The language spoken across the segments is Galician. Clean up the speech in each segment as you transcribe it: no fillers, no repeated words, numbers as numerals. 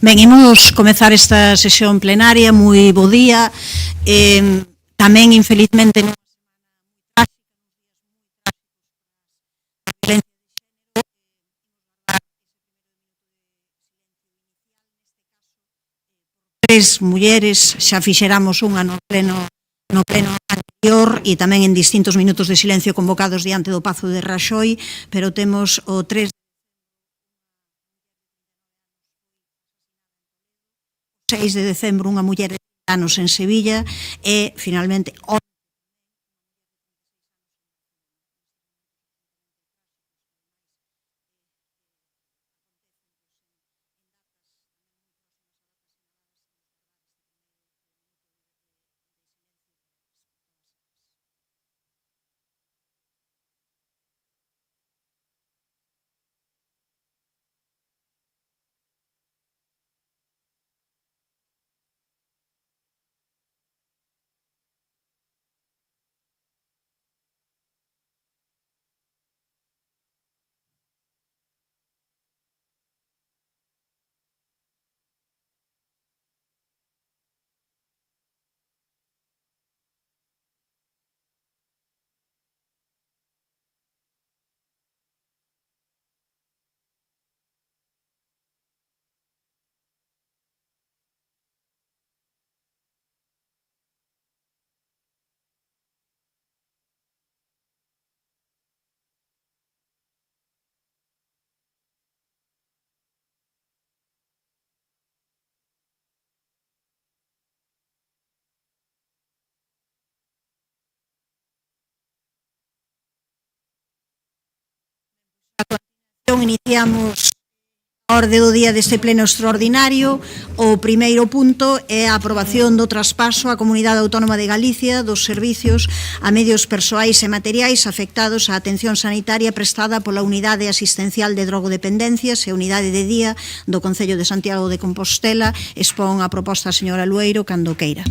Ben, imos comezar esta sesión plenaria. Moi bo día. Tamén, infelizmente, non tres mulleres, xa fixeramos unha no pleno anterior e tamén en distintos minutos de silencio convocados diante do Pazo de Raxoi, pero temos o 3 6 de decembro unha muller de 30 anos en Sevilla e, finalmente, iniciamos a orde do día deste pleno extraordinario. O primeiro punto é a aprobación do traspaso á Comunidade Autónoma de Galicia dos servicios a medios persoais e materiais afectados á atención sanitaria prestada pola Unidade Asistencial de Drogodependencias e Unidade de Día do Concello de Santiago de Compostela. Expón a proposta a señora Lueiro cando queira.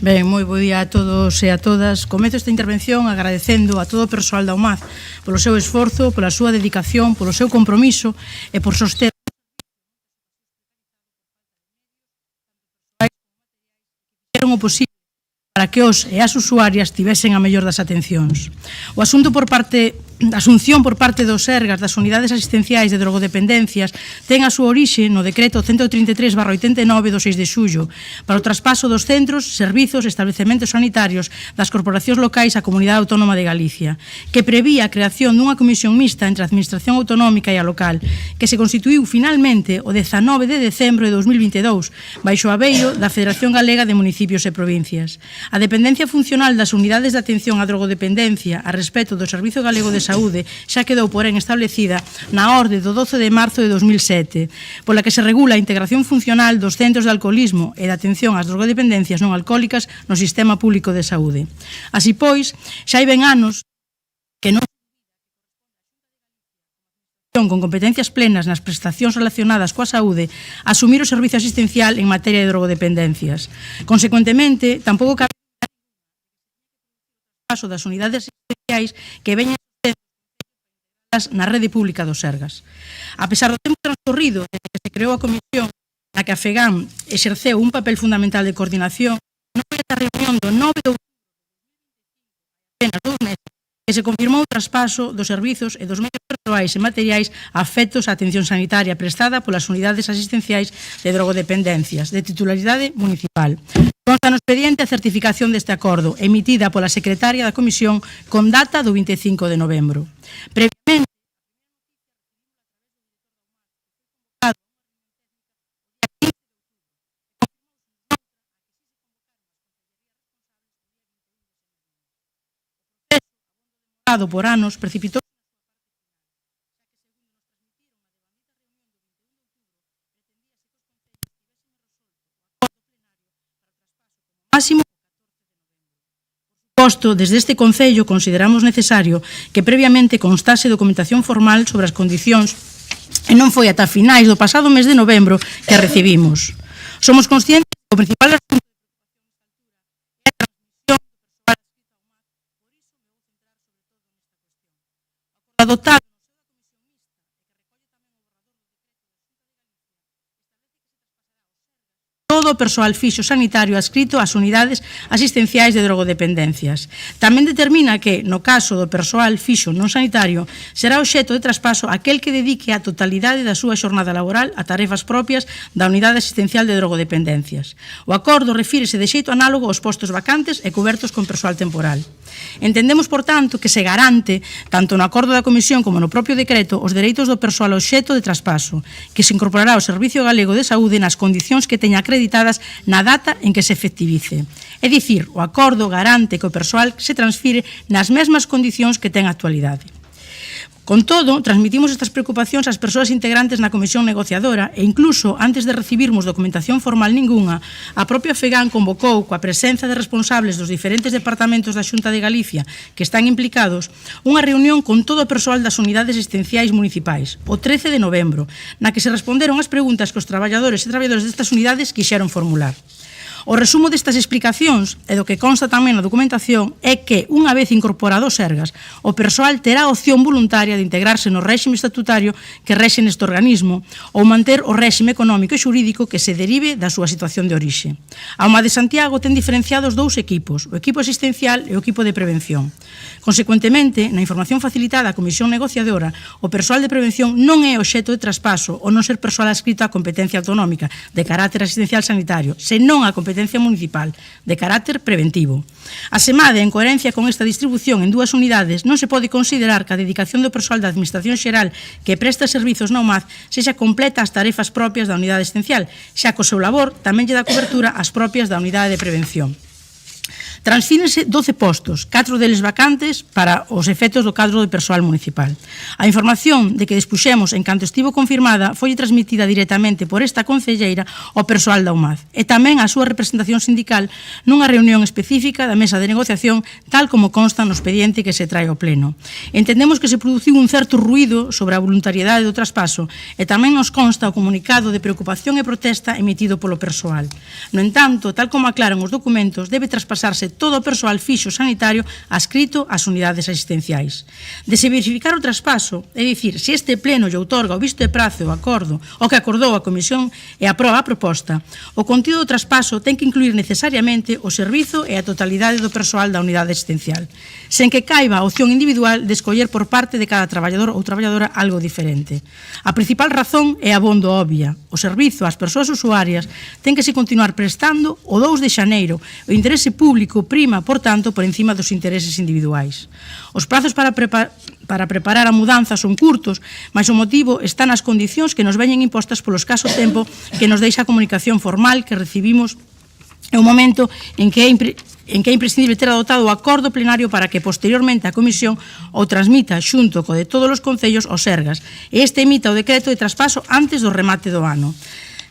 Ben, moi bo día a todos e a todas. Comezo esta intervención agradecendo a todo o persoal da UMAD polo seu esforzo, pola súa dedicación, polo seu compromiso e por soster o posible para que os e as usuarias tivesen a mellor das atencións. A asunción por parte dos Sergas das Unidades Asistenciais de Drogodependencias ten a súa orixe no decreto 133/89 do 6 de xullo para o traspaso dos centros, servizos e establecementos sanitarios das corporacións locais á Comunidade Autónoma de Galicia, que prevía a creación dunha comisión mixta entre a Administración Autonómica e a local, que se constituíu finalmente o 19 de decembro de 2022, baixo o abeiro da Federación Galega de Municipios e Provincias. A dependencia funcional das unidades de atención á drogodependencia a respecto do Servizo Galego de Saúde xa quedou, porén, establecida na orde do 12 de marzo de 2007, pola que se regula a integración funcional dos centros de alcoholismo e de atención ás drogodependencias non alcohólicas no sistema público de saúde. Así pois, xa hai ben anos que non con competencias plenas nas prestacións relacionadas coa saúde asumir o servizo asistencial en materia de drogodependencias. Consecuentemente, tampouco cabe paso das unidades asistenciais que veñen na rede pública dos Sergas. A pesar do tempo transcorrido desde que se creou a comisión na que a FEGAM exerceu un papel fundamental de coordinación, non foi esta reunión do 9 de outubro, apenas 2 meses, que se confirmou o traspaso dos servizos e dos medios persoais e materiais afectos á atención sanitaria prestada polas unidades asistenciais de drogodependencias de titularidade municipal. Consta no expediente a certificación deste acordo, emitida pola secretaria da Comisión con data do 25 de novembro. Previamente, por anos, precipitou máximo posto. Desde este Concello consideramos necesario que previamente constase documentación formal sobre as condicións e non foi ata finais do pasado mes de novembro que a recibimos. Somos conscientes que o principal asunto é a transmisión adoptar todo o persoal fixo sanitario adscrito ás unidades asistenciais de drogodependencias. Tamén determina que, no caso do persoal fixo non sanitario, será obxecto de traspaso aquel que dedique a totalidade da súa xornada laboral a tarefas propias da unidade asistencial de drogodependencias. O acordo refírese de xeito análogo aos postos vacantes e cobertos con persoal temporal. Entendemos, por tanto, que se garante, tanto no acordo da Comisión como no propio decreto, os dereitos do persoal obxecto de traspaso, que se incorporará ao Servicio Galego de Saúde nas condicións que teña acreditadas na data en que se efectivice. É dicir, o acordo garante que o persoal se transfire nas mesmas condicións que ten a actualidade. Con todo, transmitimos estas preocupacións ás persoas integrantes na Comisión Negociadora e incluso, antes de recibirmos documentación formal ningunha, a propia FEGAN convocou, coa presenza de responsables dos diferentes departamentos da Xunta de Galicia que están implicados, unha reunión con todo o persoal das unidades asistenciais municipais, o 13 de novembro, na que se responderon as preguntas que os traballadores e traballadores destas unidades quixeron formular. O resumo destas explicacións, e do que consta tamén na documentación, é que, unha vez incorporado os Sergas, o persoal terá a opción voluntaria de integrarse no réxime estatutario que rexe neste organismo ou manter o réxime económico e xurídico que se derive da súa situación de orixe. A UMA de Santiago ten diferenciados dous equipos, o equipo asistencial e o equipo de prevención. Consecuentemente, na información facilitada á Comisión Negociadora, o persoal de prevención non é obxecto de traspaso ou non ser persoal adscrito á competencia autonómica de carácter asistencial sanitario, senón á competencia municipal de carácter preventivo. Asemade, en coherencia con esta distribución en dúas unidades, non se pode considerar que a dedicación do persoal da Administración Xeral que presta servizos na UMAD sexa completa ás tarefas propias da unidade asistencial, xa que o seu labor tamén lle dá cobertura ás propias da unidade de prevención. Transfírense 12 postos, 4 deles vacantes para os efectos do cadro de persoal municipal. A información de que dispuxemos en canto estivo confirmada foi transmitida directamente por esta concelleira ao persoal da UMAD e tamén a súa representación sindical nunha reunión específica da mesa de negociación tal como consta no expediente que se trae ao pleno. Entendemos que se produciu un certo ruído sobre a voluntariedade do traspaso e tamén nos consta o comunicado de preocupación e protesta emitido polo persoal. No entanto, tal como aclaran os documentos, debe traspasarse todo o persoal fixo sanitario adscrito ás unidades asistenciais. De se verificar o traspaso, é dicir, se este pleno lle outorga o visto de prazo o acordo o que acordou a Comisión e aproba a proposta, o contido do traspaso ten que incluir necesariamente o servizo e a totalidade do persoal da unidade asistencial, sen que caiba a opción individual de escoller por parte de cada traballador ou traballadora algo diferente. A principal razón é abondo obvia. O servizo ás persoas usuarias ten que se continuar prestando o 2 de xaneiro. O interese público prima, por tanto, por encima dos intereses individuais. Os prazos para preparar a mudanza son curtos, mas o motivo está nas condicións que nos veñen impostas polo escaso tempo que nos deixa a comunicación formal que recibimos é o momento en que é imprescindible ter adoptado o acordo plenario para que posteriormente a Comisión o transmita xunto co de todos os concellos os Sergas e este emita o decreto de traspaso antes do remate do ano.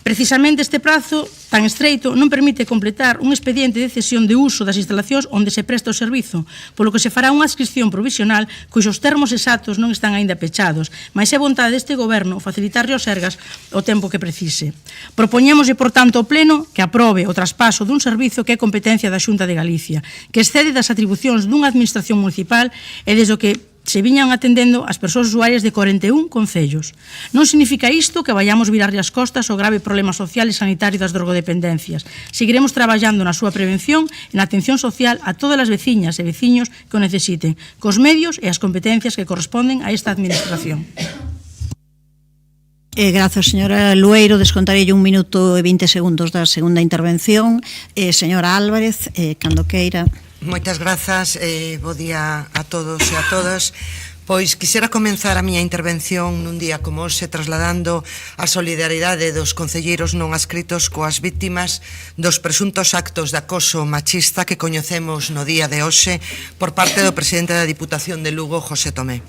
Precisamente este prazo tan estreito non permite completar un expediente de cesión de uso das instalacións onde se presta o servizo, polo que se fará unha adscripción provisional cuxos termos exactos non están aínda pechados, mas é vontade deste Goberno facilitarlle aos Sergas o tempo que precise. Propoñémoslle, por tanto, ao Pleno que aprobe o traspaso dun servizo que é competencia da Xunta de Galicia, que excede das atribucións dunha administración municipal e desde o que se viñan atendendo as persoas usuarias de 41 concellos. Non significa isto que vayamos virarlle as costas ao grave problema social e sanitario das drogodependencias. Seguiremos traballando na súa prevención e na atención social a todas as veciñas e veciños que o necesiten, cos medios e as competencias que corresponden a esta administración. Grazas, señora Lueiro. Descontarei 1 minuto e 20 segundos da segunda intervención. Señora Álvarez, cando queira. Moitas grazas, bo día a todos e a todas. Pois quixera comenzar a miña intervención nun día como hoxe trasladando a solidaridade dos concelleiros non adscritos coas víctimas dos presuntos actos de acoso machista que coñecemos no día de hoxe por parte do presidente da Diputación de Lugo, José Tomé.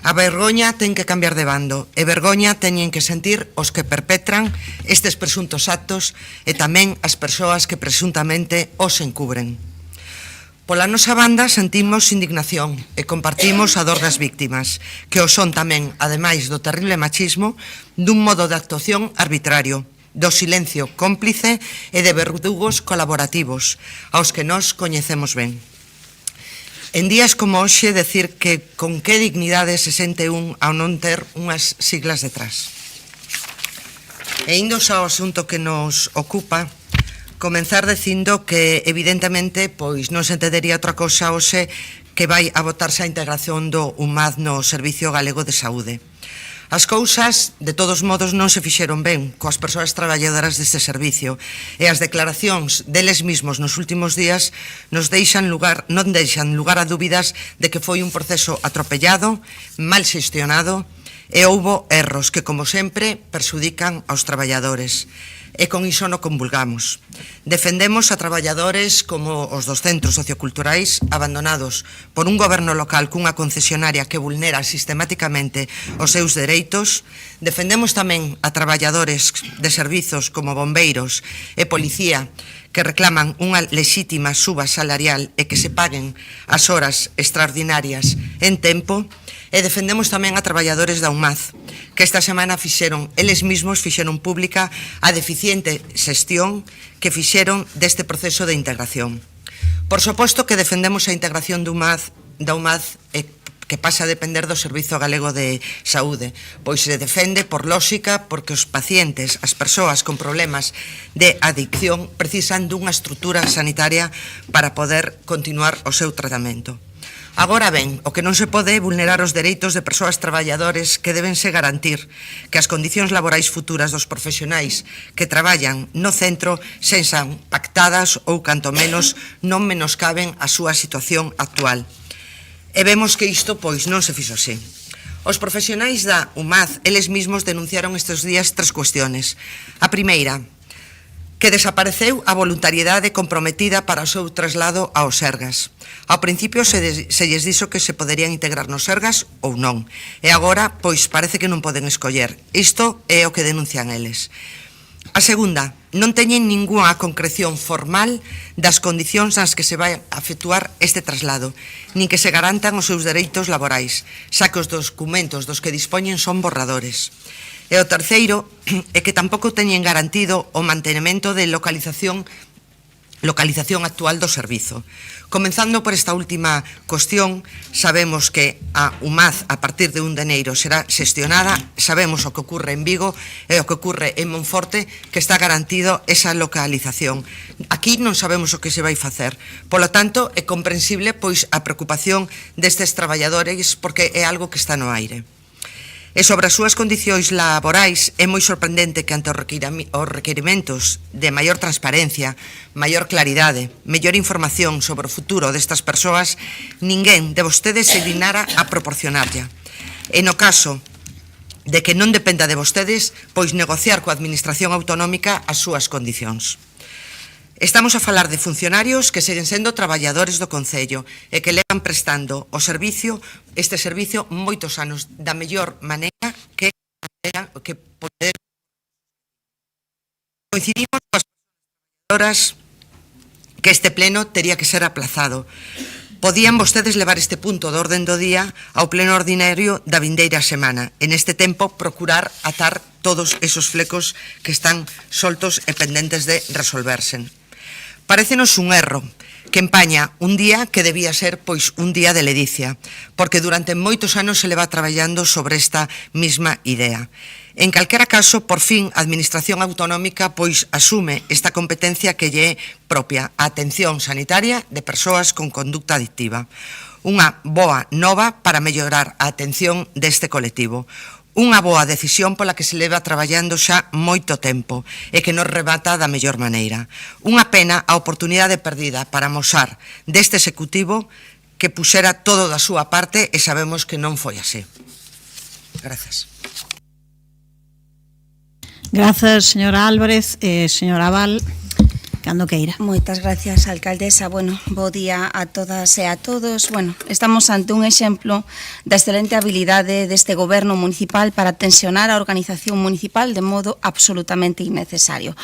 A vergoña ten que cambiar de bando e vergoña teñen que sentir os que perpetran estes presuntos actos e tamén as persoas que presuntamente os encubren. Pola nosa banda sentimos indignación e compartimos a dor das víctimas, que o son tamén, ademais do terrible machismo, dun modo de actuación arbitrario, do silencio cómplice e de verdugos colaborativos, aos que nós coñecemos ben. En días como hoxe, decir que con que dignidade se sente un ao non ter unhas siglas detrás. E indo ao asunto que nos ocupa, comenzar dicindo que evidentemente pois non se entendería outra cosa hoxe que vai a votarse a integración do UMAD no Servicio Galego de Saúde. As cousas, de todos modos, non se fixeron ben coas persoas traballadoras deste servicio e as declaracións deles mismos nos últimos días non deixan lugar a dúbidas de que foi un proceso atropellado, mal xestionado e houbo erros que, como sempre, perxudican aos traballadores. E con iso non convulgamos. Defendemos a traballadores como os dos centros socioculturais abandonados por un goberno local cunha concesionaria que vulnera sistemáticamente os seus dereitos. Defendemos tamén a traballadores de servizos como bombeiros e policía que reclaman unha lexítima suba salarial e que se paguen as horas extraordinarias en tempo. E defendemos tamén a traballadores da UMAD, que esta semana eles mesmos fixeron pública a deficiente xestión que fixeron deste proceso de integración. Por suposto que defendemos a integración da UMAD que pasa a depender do Servizo Galego de Saúde, pois se defende por lógica porque os pacientes, as persoas con problemas de adicción precisan dunha estrutura sanitaria para poder continuar o seu tratamento. Agora ben, o que non se pode é vulnerar os dereitos de persoas traballadores que debense garantir que as condicións laborais futuras dos profesionais que traballan no centro sexan pactadas ou, canto menos, non menoscaben a súa situación actual. E vemos que isto, pois, non se fixo así. Os profesionais da UMAD, eles mesmos denunciaron estes días 3 cuestiones. A primeira, que desapareceu a voluntariedade comprometida para o seu traslado ao Sergas. Ao principio se lles dixo que se poderían integrar no Sergas ou non, e agora, pois, parece que non poden escoller. Isto é o que denuncian eles. A segunda, non teñen ningunha concreción formal das condicións nas que se vai a efectuar este traslado, nin que se garantan os seus dereitos laborais, xa que os documentos dos que dispoñen son borradores. E o terceiro é que tampouco teñen garantido o mantenimento de localización actual do servizo. Comenzando por esta última cuestión, sabemos que a UMAD a partir de 1 de enero será xestionada, sabemos o que ocorre en Vigo e o que ocorre en Monforte, que está garantido esa localización. Aquí non sabemos o que se vai facer. Polo tanto, é comprensible pois a preocupación destes traballadores porque é algo que está no aire. E sobre as súas condicións laborais é moi sorprendente que ante os requerimentos de maior transparencia, maior claridade, mellor información sobre o futuro destas persoas, ninguén de vostedes se dignara a proporcionarlla. E no caso de que non dependa de vostedes, pois negociar coa Administración Autonómica as súas condicións. Estamos a falar de funcionarios que seguen sendo traballadores do Concello e que levan prestando este servicio moitos anos da mellor maneira que poder. Coincidimos coas traballadoras que este pleno tería que ser aplazado. Podían vostedes levar este punto de orden do día ao pleno ordinario da vindeira semana. En este tempo, procurar atar todos esos flecos que están soltos e pendentes de resolverse. Parécenos un erro que empaña un día que debía ser pois un día de ledicia, porque durante moitos anos se leva traballando sobre esta mesma idea. En calquera caso, por fin, a Administración Autonómica pois asume esta competencia que lle é propia, a atención sanitaria de persoas con conducta adictiva. Unha boa nova para mellorar a atención deste colectivo. Unha boa decisión pola que se leva traballando xa moito tempo e que nos remata da mellor maneira. Unha pena a oportunidade perdida para amosar deste Executivo que puxera todo da súa parte e sabemos que non foi así. Grazas. Grazas, señora Álvarez. Señora Val, cando queira. Moitas gracias, alcaldesa. Bueno, bo día a todas e a todos. Bueno, estamos ante un exemplo da excelente habilidade deste goberno municipal para tensionar a organización municipal de modo absolutamente innecesario.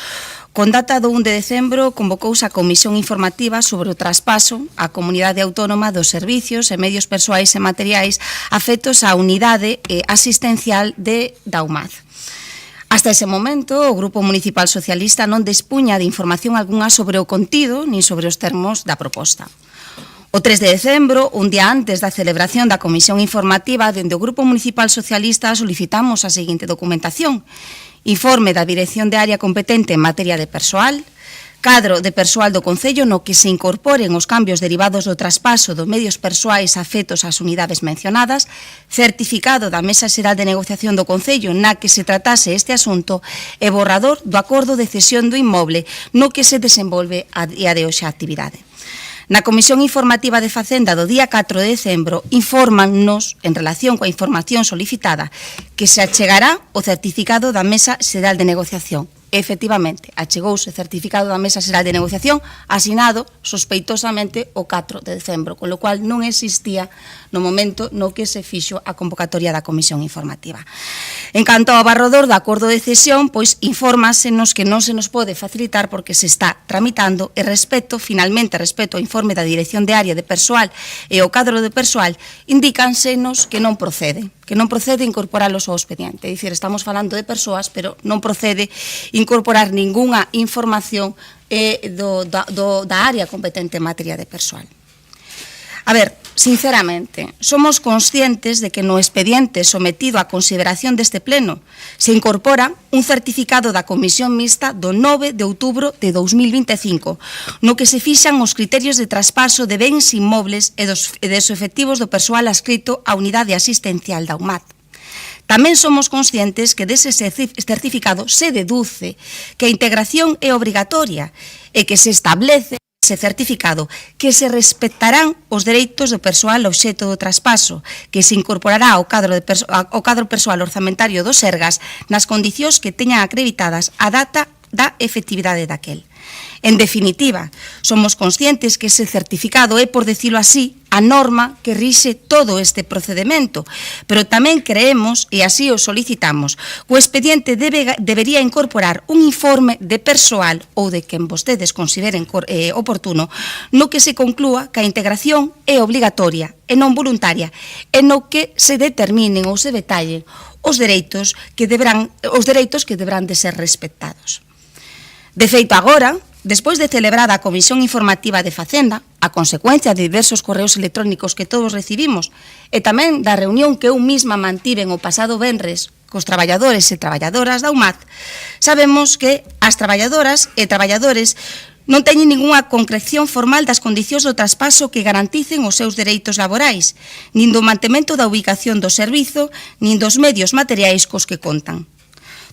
Con data do 1 de decembro convocouse a Comisión Informativa sobre o traspaso á Comunidade Autónoma dos servicios e medios persoais e materiais afectos á unidade asistencial da UMAD. Hasta ese momento, o Grupo Municipal Socialista non dispunha de información algunha sobre o contido nin sobre os termos da proposta. O 3 de decembro, un día antes da celebración da Comisión Informativa, dende o Grupo Municipal Socialista solicitamos a seguinte documentación: informe da Dirección de Área competente en materia de persoal, Cadro de persoal do Concello no que se incorporen os cambios derivados do traspaso dos medios persoais afectos ás unidades mencionadas, certificado da Mesa Xeral de Negociación do Concello na que se tratase este asunto e borrador do acordo de cesión do inmoble no que se desenvolve a día de hoxe a actividade. Na Comisión Informativa de Facenda do día 4 de decembro infórmannos, en relación coa información solicitada, que se achegará o certificado da Mesa Xeral de Negociación. Efectivamente, achegouse o certificado da Mesa Xeral de Negociación asinado sospeitosamente o 4 de decembro, con lo cual non existía no momento no que se fixo a convocatoria da Comisión Informativa. En canto ao borrador do acordo de cesión, pois infórmasenos que non se nos pode facilitar porque se está tramitando e finalmente, respecto ao informe da Dirección de Área de Persoal e o cadro de persoal, indícansenos que non procede incorporalos ao expediente. É dicir, estamos falando de persoas, pero non procede incorporar ningunha información da área competente en materia de persoal. A ver, sinceramente, somos conscientes de que no expediente sometido a consideración deste pleno se incorpora un certificado da Comisión Mixta do 9 de outubro de 2025, no que se fixan os criterios de traspaso de bens inmobles e dos efectivos do persoal adscrito á unidade asistencial da UMAT. Tamén somos conscientes que dese certificado se deduce que a integración é obrigatoria e que se establece ese certificado que se respectarán os dereitos do persoal obxecto do traspaso, que se incorporará ao cadro persoal orzamentario do Sergas nas condicións que teñan acreditadas a data da efectividade daquel. En definitiva, somos conscientes que ese certificado é, por decirlo así, a norma que rixe todo este procedimento, pero tamén creemos, e así o solicitamos, que o expediente debería incorporar un informe de persoal ou de quen vostedes consideren oportuno, no que se conclúa que a integración é obligatoria e non voluntaria, e no que se determinen ou se detallen os dereitos que deberán de ser respectados. De feito, agora, despois de celebrada a Comisión Informativa de Facenda, a consecuencia de diversos correos electrónicos que todos recibimos e tamén da reunión que eu mesma mantiven o pasado venres cos traballadores e traballadoras da UMAT, sabemos que as traballadoras e traballadores non teñen ningunha concreción formal das condicións do traspaso que garanticen os seus dereitos laborais, nin do mantemento da ubicación do servizo, nin dos medios materiais cos que contan.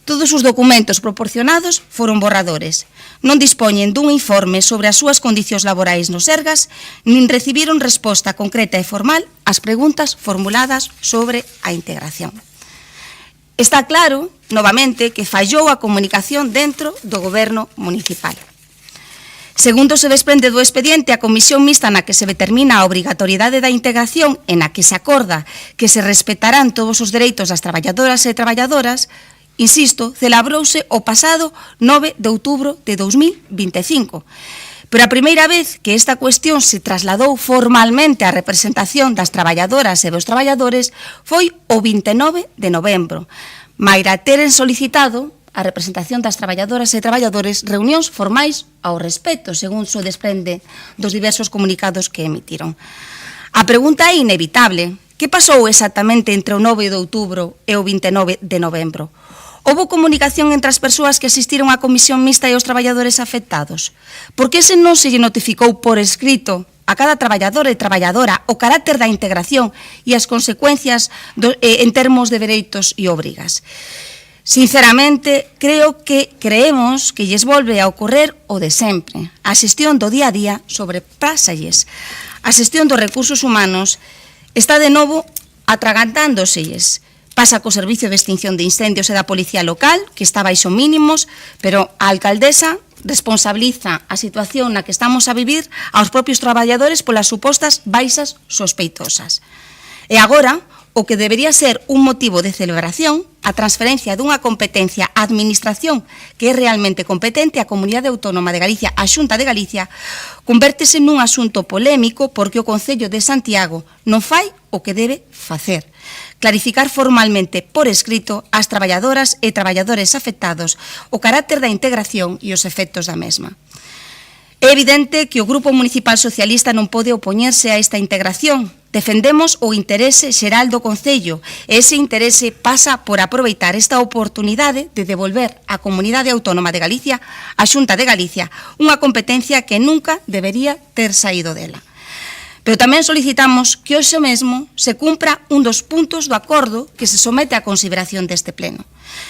Todos os documentos proporcionados foron borradores. Non dispoñen dun informe sobre as súas condicións laborais no Sergas, nin recibiron resposta concreta e formal ás preguntas formuladas sobre a integración. Está claro, novamente, que fallou a comunicación dentro do Goberno municipal. Segundo se desprende do expediente, a Comisión Mixta na que se determina a obrigatoriedade da integración e na que se acorda que se respetarán todos os dereitos das traballadoras e traballadoras, insisto, celebrouse o pasado 9 de outubro de 2025. Pero a primeira vez que esta cuestión se trasladou formalmente á representación das traballadoras e dos traballadores foi o 29 de novembro, maira teren solicitado a representación das traballadoras e traballadores reunións formais ao respecto, según se desprende dos diversos comunicados que emitiron. A pregunta é inevitable. Que pasou exactamente entre o 9 de outubro e o 29 de novembro? Houbo comunicación entre as persoas que asistiron á Comisión Mixta e os traballadores afectados? Por que se non se lle notificou por escrito a cada traballador e traballadora o carácter da integración e as consecuencias en termos de dereitos e obrigas? Sinceramente, creemos que lles volve a ocorrer o de sempre. A xestión do día a día sobrepásalles. A xestión dos recursos humanos está de novo atragantándoselles. Pasa co Servicio de Extinción de Incendios e da Policía Local, que está baixo mínimos, pero a alcaldesa responsabiliza a situación na que estamos a vivir aos propios traballadores polas supostas baixas sospeitosas. E agora, o que debería ser un motivo de celebración, a transferencia dunha competencia á Administración que é realmente competente, a Comunidade Autónoma de Galicia, a Xunta de Galicia, convértese nun asunto polémico porque o Concello de Santiago non fai o que debe facer. Clarificar formalmente por escrito ás traballadoras e traballadores afectados o carácter da integración e os efectos da mesma. É evidente que o Grupo Municipal Socialista non pode opoñerse a esta integración, Defendemos o interese xeral do Concello e ese interese pasa por aproveitar esta oportunidade de devolver á Comunidade Autónoma de Galicia, á Xunta de Galicia, unha competencia que nunca debería ter saído dela. Pero tamén solicitamos que hoxe mesmo se cumpra un dos puntos do acordo que se somete á consideración deste pleno,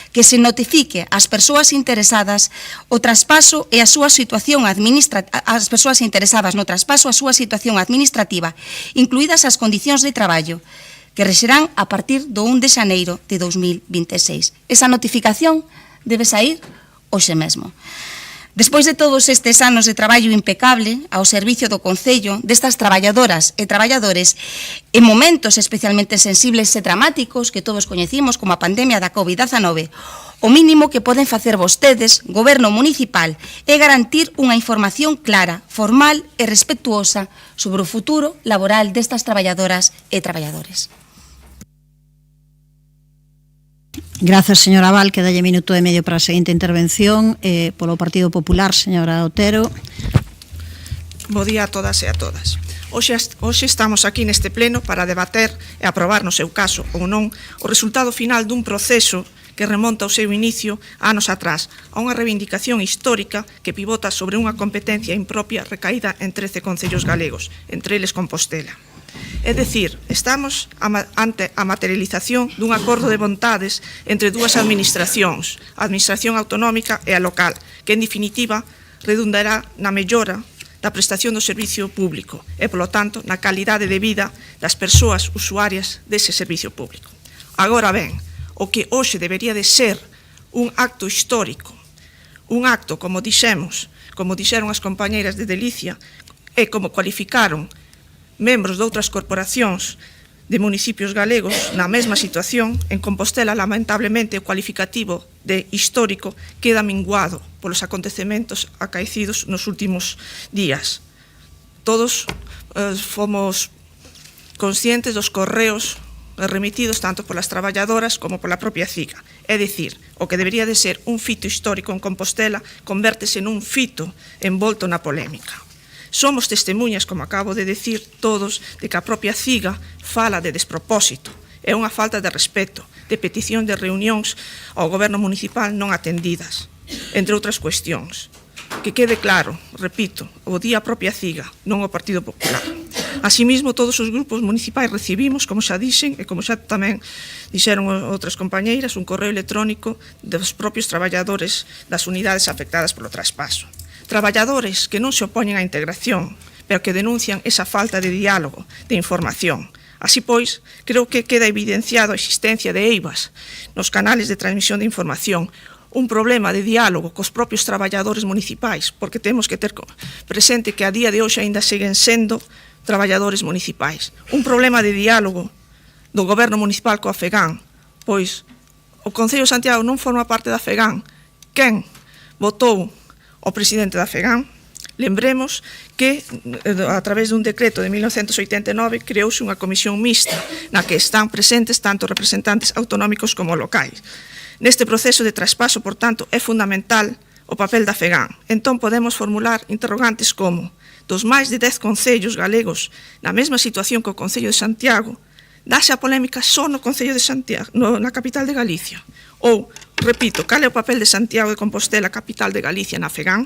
que se notifique ás persoas interesadas o traspaso e a súa situación as persoas interesadas no traspaso a súa situación administrativa, incluídas as condicións de traballo, que rexerán a partir do 1 de xaneiro de 2026. Esa notificación debe sair hoxe mesmo. Despois de todos estes anos de traballo impecable ao servicio do Concello, destas traballadoras e traballadores, en momentos especialmente sensibles e dramáticos que todos coñecimos como a pandemia da COVID-19, o mínimo que poden facer vostedes, Goberno Municipal, é garantir unha información clara, formal e respetuosa sobre o futuro laboral destas traballadoras e traballadores. Grazas, señora Val, que dalle minuto e medio para a seguinte intervención. Polo Partido Popular, señora Otero. Bo día a todas e a todas. Hoxe estamos aquí neste pleno para debater e aprobar, no seu caso ou non, o resultado final dun proceso que remonta ao seu inicio anos atrás, a unha reivindicación histórica que pivota sobre unha competencia impropia recaída en 13 concellos galegos, entre eles Compostela. É dicir, estamos ante a materialización dun acordo de vontades entre dúas administracións, a administración autonómica e a local, que en definitiva redundará na mellora da prestación do servicio público e, polo tanto, na calidade de vida das persoas usuarias dese servicio público. Agora ben, o que hoxe debería de ser un acto histórico, un acto, como dixeron as compañeiras de Delicia, e como cualificaron membros de outras corporacións de municipios galegos na mesma situación, en Compostela, lamentablemente, o cualificativo de histórico queda minguado polos acontecementos acaecidos nos últimos días. Todos fomos conscientes dos correos remitidos tanto polas traballadoras como pola propia CIGA. É dicir, o que debería de ser un fito histórico en Compostela convértese nun fito envolto na polémica. Somos testemunhas, como acabo de decir todos, de que a propia CIGA fala de despropósito. É unha falta de respeto, de petición de reunións ao Goberno Municipal non atendidas, entre outras cuestións. Que quede claro, repito, o día a propia CIGA, non o Partido Popular. Asimismo, todos os grupos municipais recibimos, como xa dixen, e como xa tamén dixeron outras compañeiras, un correo electrónico dos propios traballadores das unidades afectadas polo traspaso. Traballadores que non se opoñen á integración, pero que denuncian esa falta de diálogo, de información. Así pois, creo que queda evidenciado a existencia de eivas nos canales de transmisión de información, un problema de diálogo cos propios traballadores municipais, porque temos que ter presente que a día de hoxe aínda seguen sendo traballadores municipais. Un problema de diálogo do Goberno Municipal coa FEGAN, pois o Concello de Santiago non forma parte da FEGAN. Quen votou o presidente da FEGAN? Lembremos que, a través dun decreto de 1989, creouse unha comisión mixta na que están presentes tanto representantes autonómicos como locais. Neste proceso de traspaso, por tanto, é fundamental o papel da FEGAN. Entón, podemos formular interrogantes como: dos máis de 10 concellos galegos na mesma situación que o Concello de Santiago, dáse a polémica só no Concello de Santiago, na capital de Galicia? Ou, repito, cal é o papel de Santiago de Compostela, capital de Galicia, na FEGAN?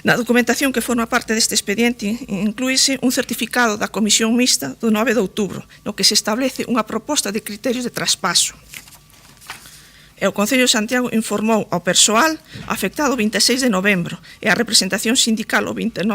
Na documentación que forma parte deste expediente inclúese un certificado da Comisión Mixta do 9 de outubro, no que se establece unha proposta de criterios de traspaso. E o Concello de Santiago informou ao persoal afectado o 26 de novembro e a representación sindical o 28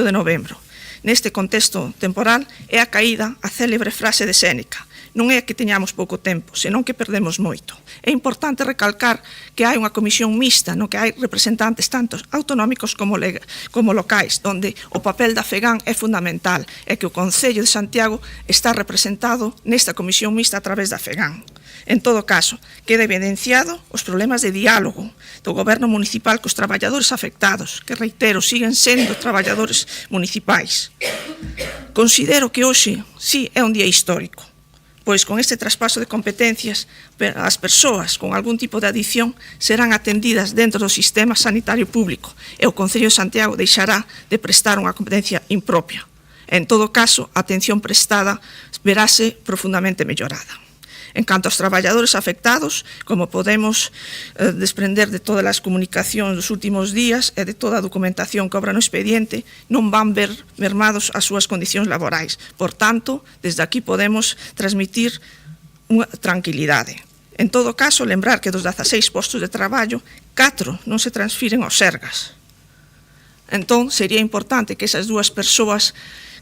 de novembro. Neste contexto temporal é a caída a célebre frase de Séneca: non é que teñamos pouco tempo, senón que perdemos moito. É importante recalcar que hai unha comisión mixta no que hai representantes tanto autonómicos como locais, onde o papel da FEGAN é fundamental e que o Concello de Santiago está representado nesta comisión mixta a través da FEGAN. En todo caso, queda evidenciado os problemas de diálogo do Goberno Municipal cos traballadores afectados, que, reitero, siguen sendo traballadores municipais. Considero que hoxe sí é un día histórico, pois con este traspaso de competencias as persoas con algún tipo de adicción serán atendidas dentro do sistema sanitario público e o Concello de Santiago deixará de prestar unha competencia impropia. En todo caso, a atención prestada verase profundamente mellorada. En canto aos traballadores afectados, como podemos desprender de todas as comunicacións dos últimos días e de toda a documentación que obra no expediente, non van ver mermados as súas condicións laborais. Por tanto, desde aquí podemos transmitir unha tranquilidade. En todo caso, lembrar que dos 16 postos de traballo, 4 non se transfiren aos Sergas. Entón, sería importante que esas dúas persoas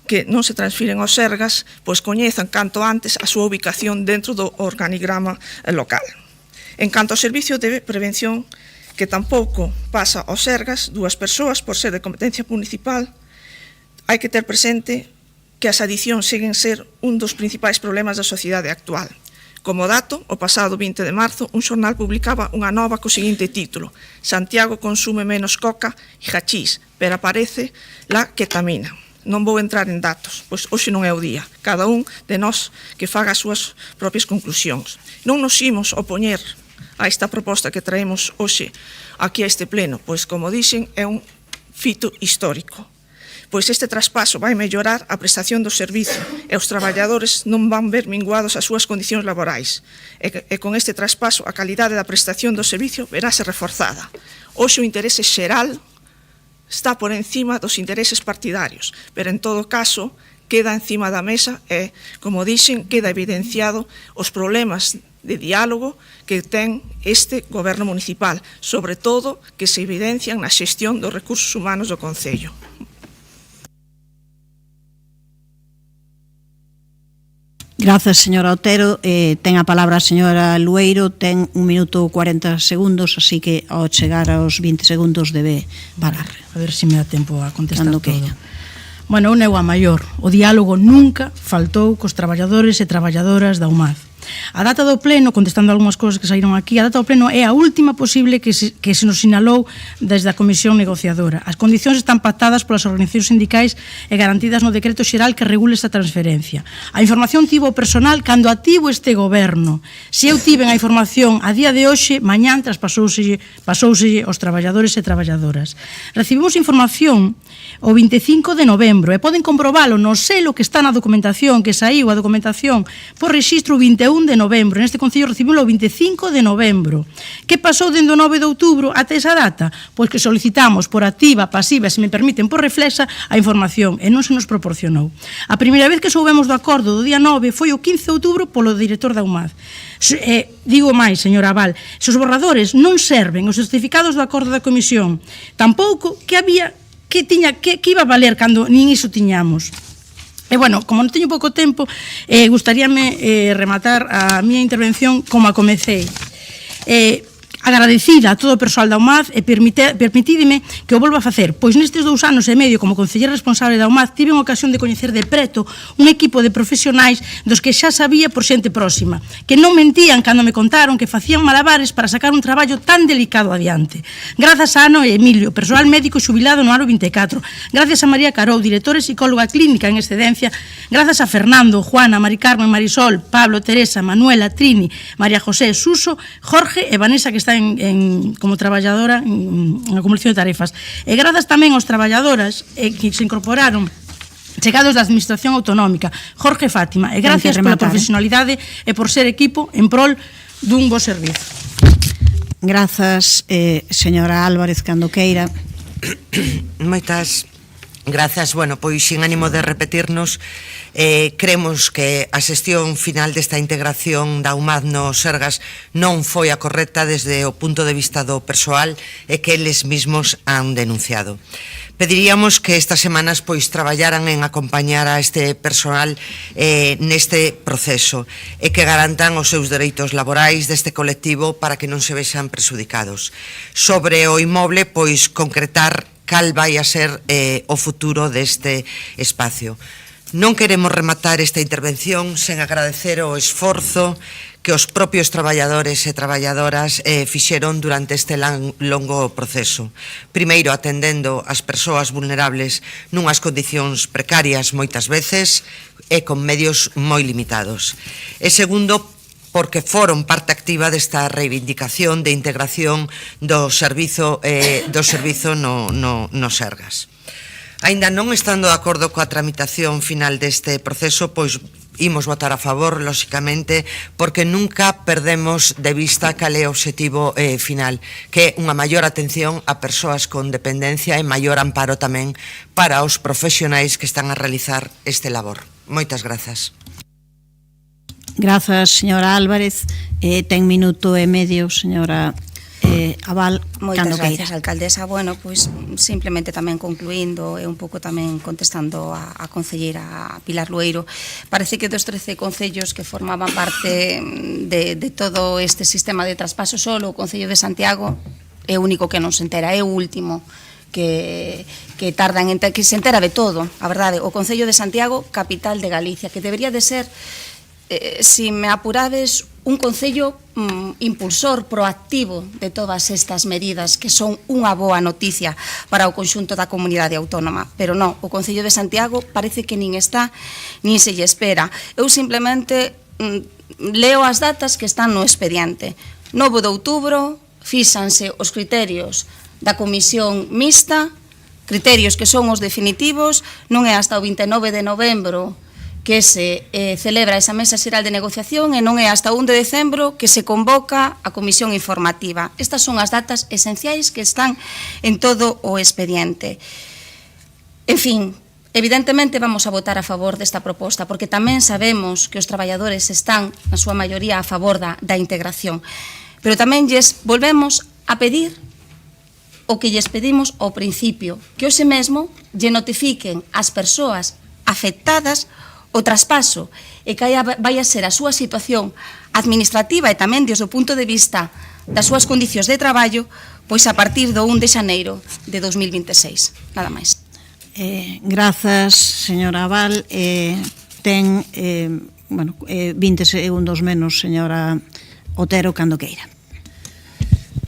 que non se transfiren aos Sergas, pois coñezan canto antes a súa ubicación dentro do organigrama local. En canto ao servicio de prevención, que tampouco pasa aos Sergas, dúas persoas, por ser de competencia municipal, hai que ter presente que as adicións seguen ser un dos principais problemas da sociedade actual. Como dato, o pasado 20 de marzo, un xornal publicaba unha nova co seguinte título: Santiago consume menos coca e hachís, pero aparece la ketamina. Non vou entrar en datos, pois hoxe non é o día. Cada un de nós que faga as súas propias conclusións. Non nos imos opoñer a esta proposta que traemos hoxe aquí a este pleno, pois, como dixen, é un fito histórico. Pois este traspaso vai mellorar a prestación do servizo e os traballadores non van ver minguados as súas condicións laborais. E con este traspaso a calidade da prestación do servicio verase reforzada. Hoxe o interese xeral está por encima dos intereses partidarios, pero en todo caso queda encima da mesa e, como dixen, queda evidenciado os problemas de diálogo que ten este goberno municipal, sobre todo que se evidencian na xestión dos recursos humanos do Concello. Grazas, señora Otero. Ten a palabra a señora Lueiro, ten 1 minuto 40 segundos, así que ao chegar aos 20 segundos debe parar. A ver se me dá tempo a contestar Cando todo. queira. Bueno, un é o a maior. O diálogo nunca faltou cos traballadores e traballadoras da UMAD. A data do pleno, contestando algunhas cousas que saíron aquí, a data do pleno é a última posible que se nos sinalou desde a Comisión Negociadora. As condicións están pactadas polas organizacións sindicais e garantidas no decreto xeral que regula esta transferencia. A información tivo o personal cando ativo este goberno. Se eu tiven a información a día de hoxe, mañán pasóuselle aos traballadores e traballadoras. Recibimos información o 25 de novembro e poden comprobalo no selo que está na documentación, que saiu a documentación por rexistro 21 de novembro. Neste Concello recibimos o 25 de novembro. Que pasou dende o 9 de outubro até esa data? Pois que solicitamos por activa, pasiva, se me permiten, por reflexa, a información e non se nos proporcionou. A primeira vez que soubemos do acordo do día 9 foi o 15 de outubro polo director da UMAD. Digo máis, señora Abal, se os borradores non serven os certificados do acordo da Comisión, tampouco que iba a valer cando nin iso tiñamos. E, bueno, como non teño pouco tempo, gustaríame rematar a miña intervención como a comecei. Agradecida a todo o persoal da UMAD e permitídeme que o volva a facer, pois nestes 2 anos e medio como concelleira responsable da UMAD tive unha ocasión de coñecer de preto un equipo de profesionais dos que xa sabía por xente próxima, que non mentían cando me contaron que facían malabares para sacar un traballo tan delicado adiante. Grazas a Ano e Emilio, persoal médico xubilado no ano 24, grazas a María Carou, directora e psicóloga clínica en excedencia, grazas a Fernando, Juana, Mari Carmen, Marisol, Pablo, Teresa, Manuela, Trini, María José, Suso, Jorge e Vanessa, que está como traballadora en acumulación de tarefas. E grazas tamén aos traballadoras que se incorporaron chegados da Administración Autonómica, Jorge e Fátima, e gracias pola profesionalidade e por ser equipo en prol dun bo servizo. Grazas, señora Álvarez, cando queira. Moitas grazas. Bueno, pois, sin ánimo de repetirnos, creemos que a xestión final desta integración da UMAD no Sergas non foi a correcta desde o punto de vista do persoal e que eles mismos han denunciado. Pediríamos que estas semanas pois traballaran en acompañar a este persoal neste proceso e que garantan os seus dereitos laborais deste colectivo para que non se vexan presudicados. Sobre o inmoble, pois concretar cal vai a ser o futuro deste espacio. Non queremos rematar esta intervención sen agradecer o esforzo que os propios traballadores e traballadoras fixeron durante este longo proceso. Primeiro, atendendo as persoas vulnerables nunhas condicións precarias moitas veces e con medios moi limitados. E segundo, porque foron parte activa desta reivindicación de integración do servizo no Sergas. Aínda non estando de acordo coa tramitación final deste proceso, pois imos votar a favor, lóxicamente, porque nunca perdemos de vista cal é o obxectivo final, que é unha maior atención a persoas con dependencia e maior amparo tamén para os profesionais que están a realizar este labor. Moitas grazas. Grazas, señora Álvarez. Ten minuto e medio, señora Abal, Moitas cando queira. gracias, alcaldesa. Bueno, pois simplemente tamén concluindo e un pouco tamén contestando a concelleira Pilar Lueiro, parece que dos 13 concellos que formaban parte de todo este sistema de traspaso, solo o Concello de Santiago é o único que non se entera, é o último que tardan en que se entera de todo, a verdade. O Concello de Santiago, capital de Galicia, que debería de ser, si me apurades, un concello impulsor, proactivo de todas estas medidas que son unha boa noticia para o conxunto da comunidade autónoma, pero non, o Concello de Santiago parece que nin está, nin se lle espera. Eu simplemente leo as datas que están no expediente. 9 de outubro, fíxanse os criterios da comisión mixta, criterios que son os definitivos, non é hasta o 29 de novembro que se celebra esa mesa xeral de negociación e non é hasta o 1 de decembro que se convoca a comisión informativa. Estas son as datas esenciais que están en todo o expediente. En fin, evidentemente vamos a votar a favor desta proposta, porque tamén sabemos que os traballadores están, na súa maioría, a favor da integración. Pero tamén lles volvemos a pedir o que lles pedimos ao principio, que hoxe mesmo lle notifiquen ás persoas afectadas o traspaso e que vai a ser a súa situación administrativa e tamén desde o punto de vista das súas condicións de traballo, pois a partir do 1 de xaneiro de 2026. Nada máis. Grazas, señora Abal. Ten 20 segundos menos, señora Otero, cando queira.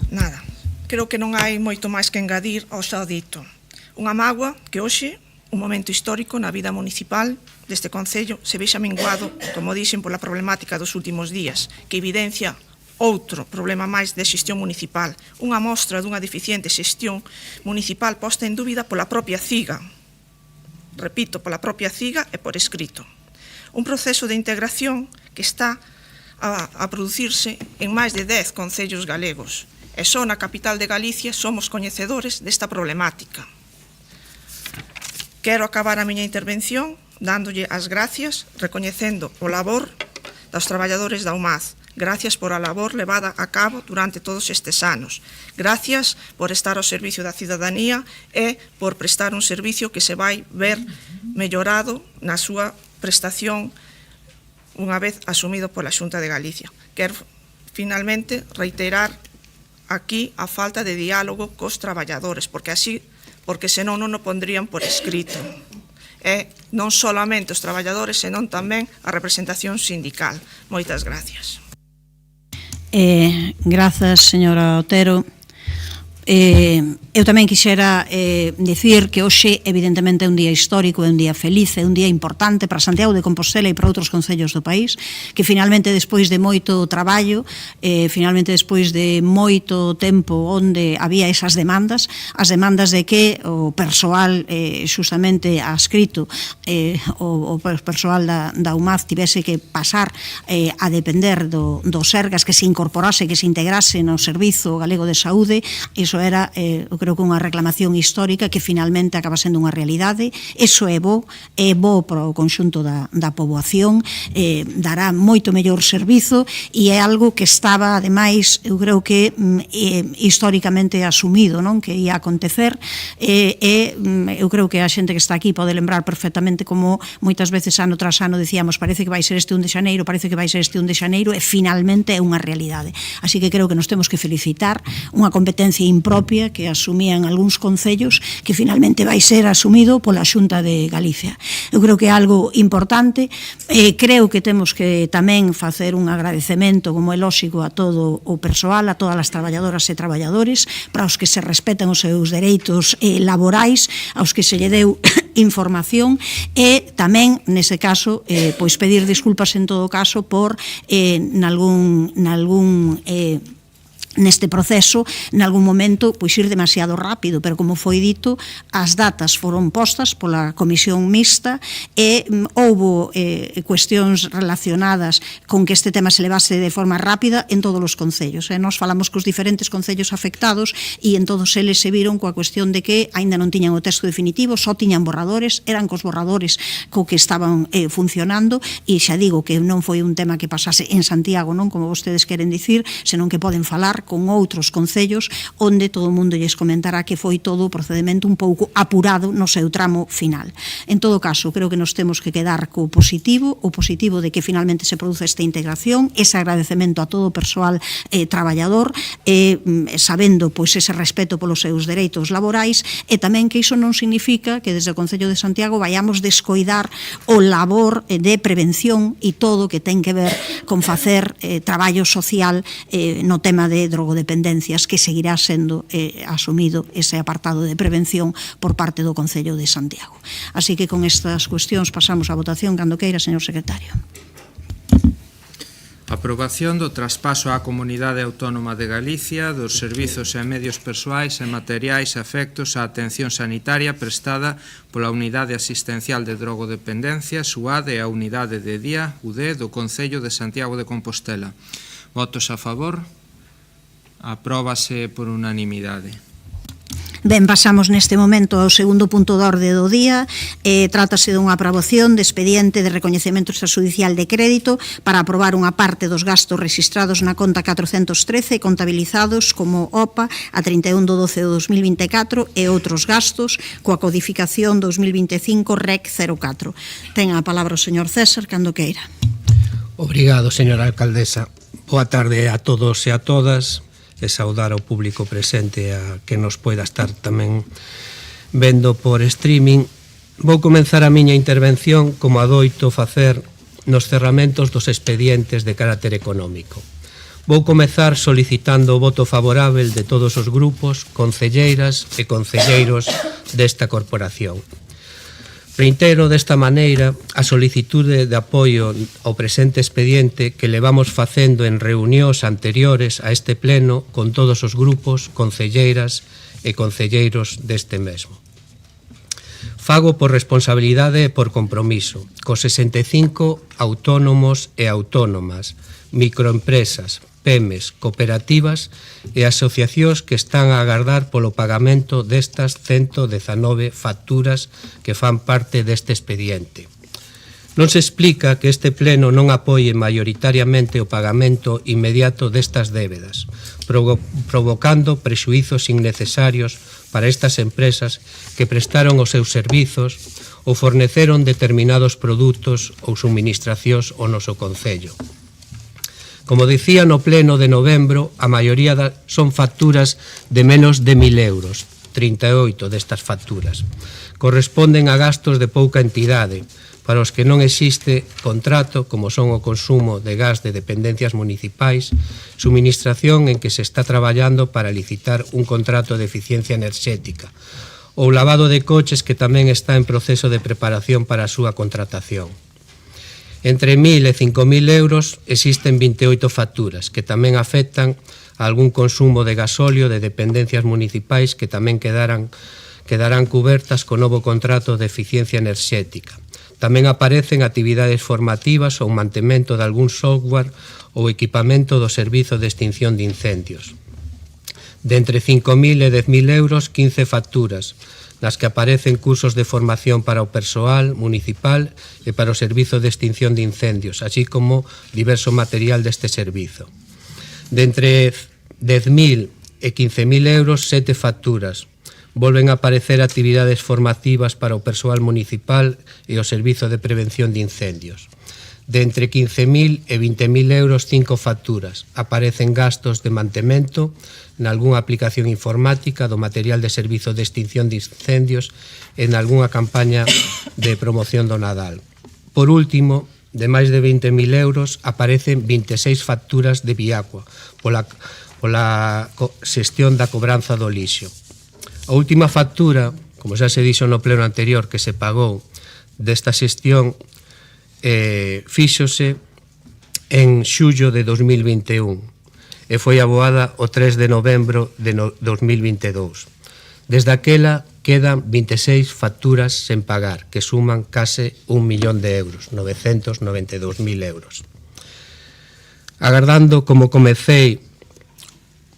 Nada, creo que non hai moito máis que engadir ao xa dito. Unha mágoa que hoxe, un momento histórico na vida municipal deste concello, se vexa minguado, como dixen, pola problemática dos últimos días, que evidencia outro problema máis de xestión municipal, unha mostra dunha deficiente xestión municipal posta en dúbida pola propia CIGA. Repito, pola propia CIGA e por escrito. Un proceso de integración que está a producirse en máis de 10 concellos galegos, e só na capital de Galicia somos coñecedores desta problemática. Quero acabar a miña intervención dándolle as gracias, recoñecendo o labor dos traballadores da UMAD. Gracias por a labor levada a cabo durante todos estes anos. Gracias por estar ao servicio da cidadanía e por prestar un servicio que se vai ver mellorado na súa prestación unha vez asumido pola Xunta de Galicia. Quero, finalmente, reiterar aquí a falta de diálogo cos traballadores, porque senón non o pondrían por escrito. E non solamente os traballadores, senón tamén a representación sindical. Moitas gracias. Grazas, señora Otero. Eu tamén quixera dicir que hoxe evidentemente é un día histórico, é un día feliz, é un día importante para Santiago de Compostela e para outros concellos do país, que finalmente despois de moito traballo, finalmente despois de moito tempo onde había esas demandas, as demandas de que o persoal xustamente adscrito, o persoal da UMAD tivese que pasar a depender do Sergas, que se incorporase, que se integrase no Servizo Galego de Saúde. Iso era, eu creo que unha reclamación histórica que finalmente acaba sendo unha realidade. Iso é bo para o conxunto da poboación, dará moito mellor servizo e é algo que estaba, ademais, eu creo que históricamente asumido, non, que ia acontecer, eu creo que a xente que está aquí pode lembrar perfectamente como moitas veces ano tras ano decíamos parece que vai ser este 1 de xaneiro, parece que vai ser este 1 de xaneiro, e finalmente é unha realidade. Así que creo que nos temos que felicitar, unha competencia impropia que asumían algúns concellos que finalmente vai ser asumido pola Xunta de Galicia. Eu creo que é algo importante, creo que temos que tamén facer un agradecemento, como é lóxico, a todo o persoal, a todas as traballadoras e traballadores, para os que se respetan os seus dereitos laborais, aos que se lle deu información, e tamén, nese caso, pois pedir disculpas en todo caso por nalgún neste proceso, nalgún momento, pois ir demasiado rápido, pero como foi dito, as datas foron postas pola comisión mixta e houbo cuestións relacionadas con que este tema se levase de forma rápida en todos os concellos. Nos falamos cos diferentes concellos afectados e en todos eles se viron coa cuestión de que aínda non tiñan o texto definitivo, só tiñan borradores, eran cos borradores co que estaban funcionando, e xa digo que non foi un tema que pasase en Santiago, non como vostedes queren dicir, senón que poden falar con outros concellos onde todo o mundo lles comentará que foi todo o procedimento un pouco apurado no seu tramo final. En todo caso, creo que nos temos que quedar co positivo, o positivo de que finalmente se produce esta integración, ese agradecemento a todo o persoal traballador, sabendo pois ese respeto polos seus dereitos laborais, e tamén que iso non significa que desde o Concello de Santiago vayamos descoidar o labor de prevención e todo o que ten que ver con facer traballo social no tema de drogodependencias, que seguirá sendo asumido ese apartado de prevención por parte do Concello de Santiago. Así que con estas cuestións pasamos á votación cando queira, señor secretario. Aprobación do traspaso á Comunidade Autónoma de Galicia dos servizos e medios persoais e materiais afectos á atención sanitaria prestada pola Unidade Asistencial de Drogodependencias, UAD, e a Unidade de Día, UD, do Concello de Santiago de Compostela. Votos a favor? Apróbase por unanimidade. Ben, pasamos neste momento ao segundo punto de orde do día. Trátase dunha aprobación de expediente de recoñecemento extrajudicial de crédito para aprobar unha parte dos gastos registrados na conta 413 contabilizados como OPA a 31 de 12 de 2024 e outros gastos coa codificación 2025 REC 04. Ten a palabra o señor César cando queira. Obrigado, señora alcaldesa. Boa tarde a todos e a todas. E saudar ao público presente a que nos poida estar tamén vendo por streaming. Vou comenzar a miña intervención como adoito facer nos cerramentos dos expedientes de carácter económico. Vou comezar solicitando o voto favorável de todos os grupos, concelleiras e concelleiros desta corporación. Reitero desta maneira a solicitude de apoio ao presente expediente que levamos facendo en reunións anteriores a este pleno con todos os grupos, concelleiras e concelleiros deste mesmo. Fago por responsabilidade e por compromiso, cos 65 autónomos e autónomas, microempresas, PEMES, cooperativas e asociacións que están a agardar polo pagamento destas 119 facturas que fan parte deste expediente. Non se explica que este pleno non apoie maioritariamente o pagamento inmediato destas débedas, provocando prexuízos innecesarios para estas empresas que prestaron os seus servizos ou forneceron determinados produtos ou suministracións ao noso concello. Como dicía no pleno de novembro, a maioría son facturas de menos de 1.000 euros, 38 destas facturas. Corresponden a gastos de pouca entidade, para os que non existe contrato, como son o consumo de gas de dependencias municipais, suministración en que se está traballando para licitar un contrato de eficiencia enerxética, ou lavado de coches que tamén está en proceso de preparación para a súa contratación. Entre 1.000 e 5.000 euros existen 28 facturas que tamén afectan a algún consumo de gasóleo de dependencias municipais que tamén quedarán cubertas co novo contrato de eficiencia enerxética. Tamén aparecen actividades formativas ou mantemento de algún software ou equipamento do servizo de extinción de incendios. De entre 5.000 e 10.000 euros, 15 facturas, nas que aparecen cursos de formación para o persoal municipal e para o servizo de extinción de incendios, así como diverso material deste servizo. De entre 10.000 e 15.000 euros, 7 facturas. Volven a aparecer actividades formativas para o persoal municipal e o servizo de prevención de incendios. De entre 15.000 e 20.000 euros, 5 facturas. Aparecen gastos de mantemento nalgúnha aplicación informática do material de servizo de extinción de incendios e nalgúnha campaña de promoción do Nadal. Por último, de máis de 20.000 euros, aparecen 26 facturas de Viacua pola xestión da cobranza do lixo. A última factura, como xa se dixo no pleno anterior, que se pagou desta xestión fíxose en xullo de 2021 e foi aboada o 3 de novembro de 2022. Desde aquela quedan 26 facturas sen pagar, que suman case 1 millón de euros, 992.000 euros. Agardando, como comecei,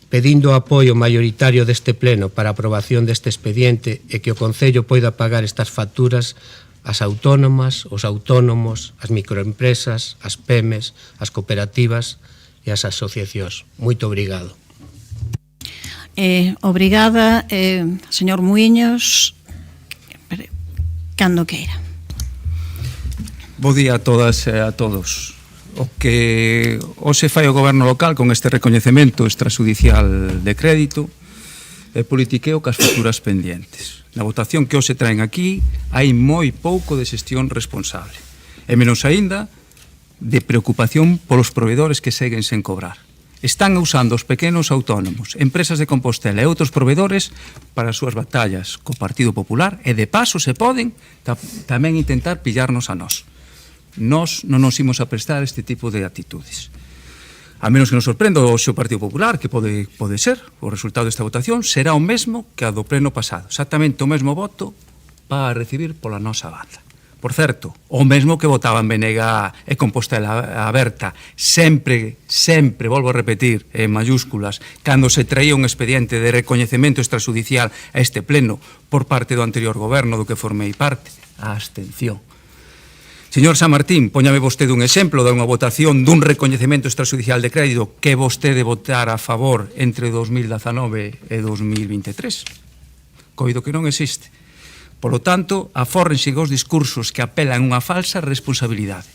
pedindo o apoio maioritario deste pleno para a aprobación deste expediente e que o Concello poida pagar estas facturas as autónomas, os autónomos, as microempresas, as PEMES, as cooperativas e as asociacións. Moito obrigado. Obrigada, señor Muiños, cando queira. Bo día a todas e a todos. O que hoxe fai o goberno local con este recoñecemento extrajudicial de crédito é politiqueo cas facturas pendientes. Na votación que hoxe traen aquí hai moi pouco de xestión responsable e menos aínda de preocupación polos proveedores que seguen sen cobrar. Están usando os pequenos autónomos, empresas de Compostela e outros proveedores para as súas batallas co Partido Popular e de paso se poden tamén intentar pillarnos a nós. Nós non nos imos a prestar este tipo de actitudes. A menos que nos sorprenda o seu Partido Popular, que pode ser, o resultado desta votación será o mesmo que a do pleno pasado. Exactamente o mesmo voto para recibir pola nosa banda. Por certo, o mesmo que votaban Benega e Compostela Aberta, sempre, volvo a repetir, en mayúsculas, cando se traía un expediente de recoñecemento extrajudicial a este pleno por parte do anterior goberno do que formei parte, a abstención. Señor San Martín, póñame vostede un exemplo de unha votación dun recoñecemento extrajudicial de crédito que vostede votara a favor entre 2019 e 2023. Coido que non existe. Por lo tanto, afórrense os discursos que apelan a unha falsa responsabilidade.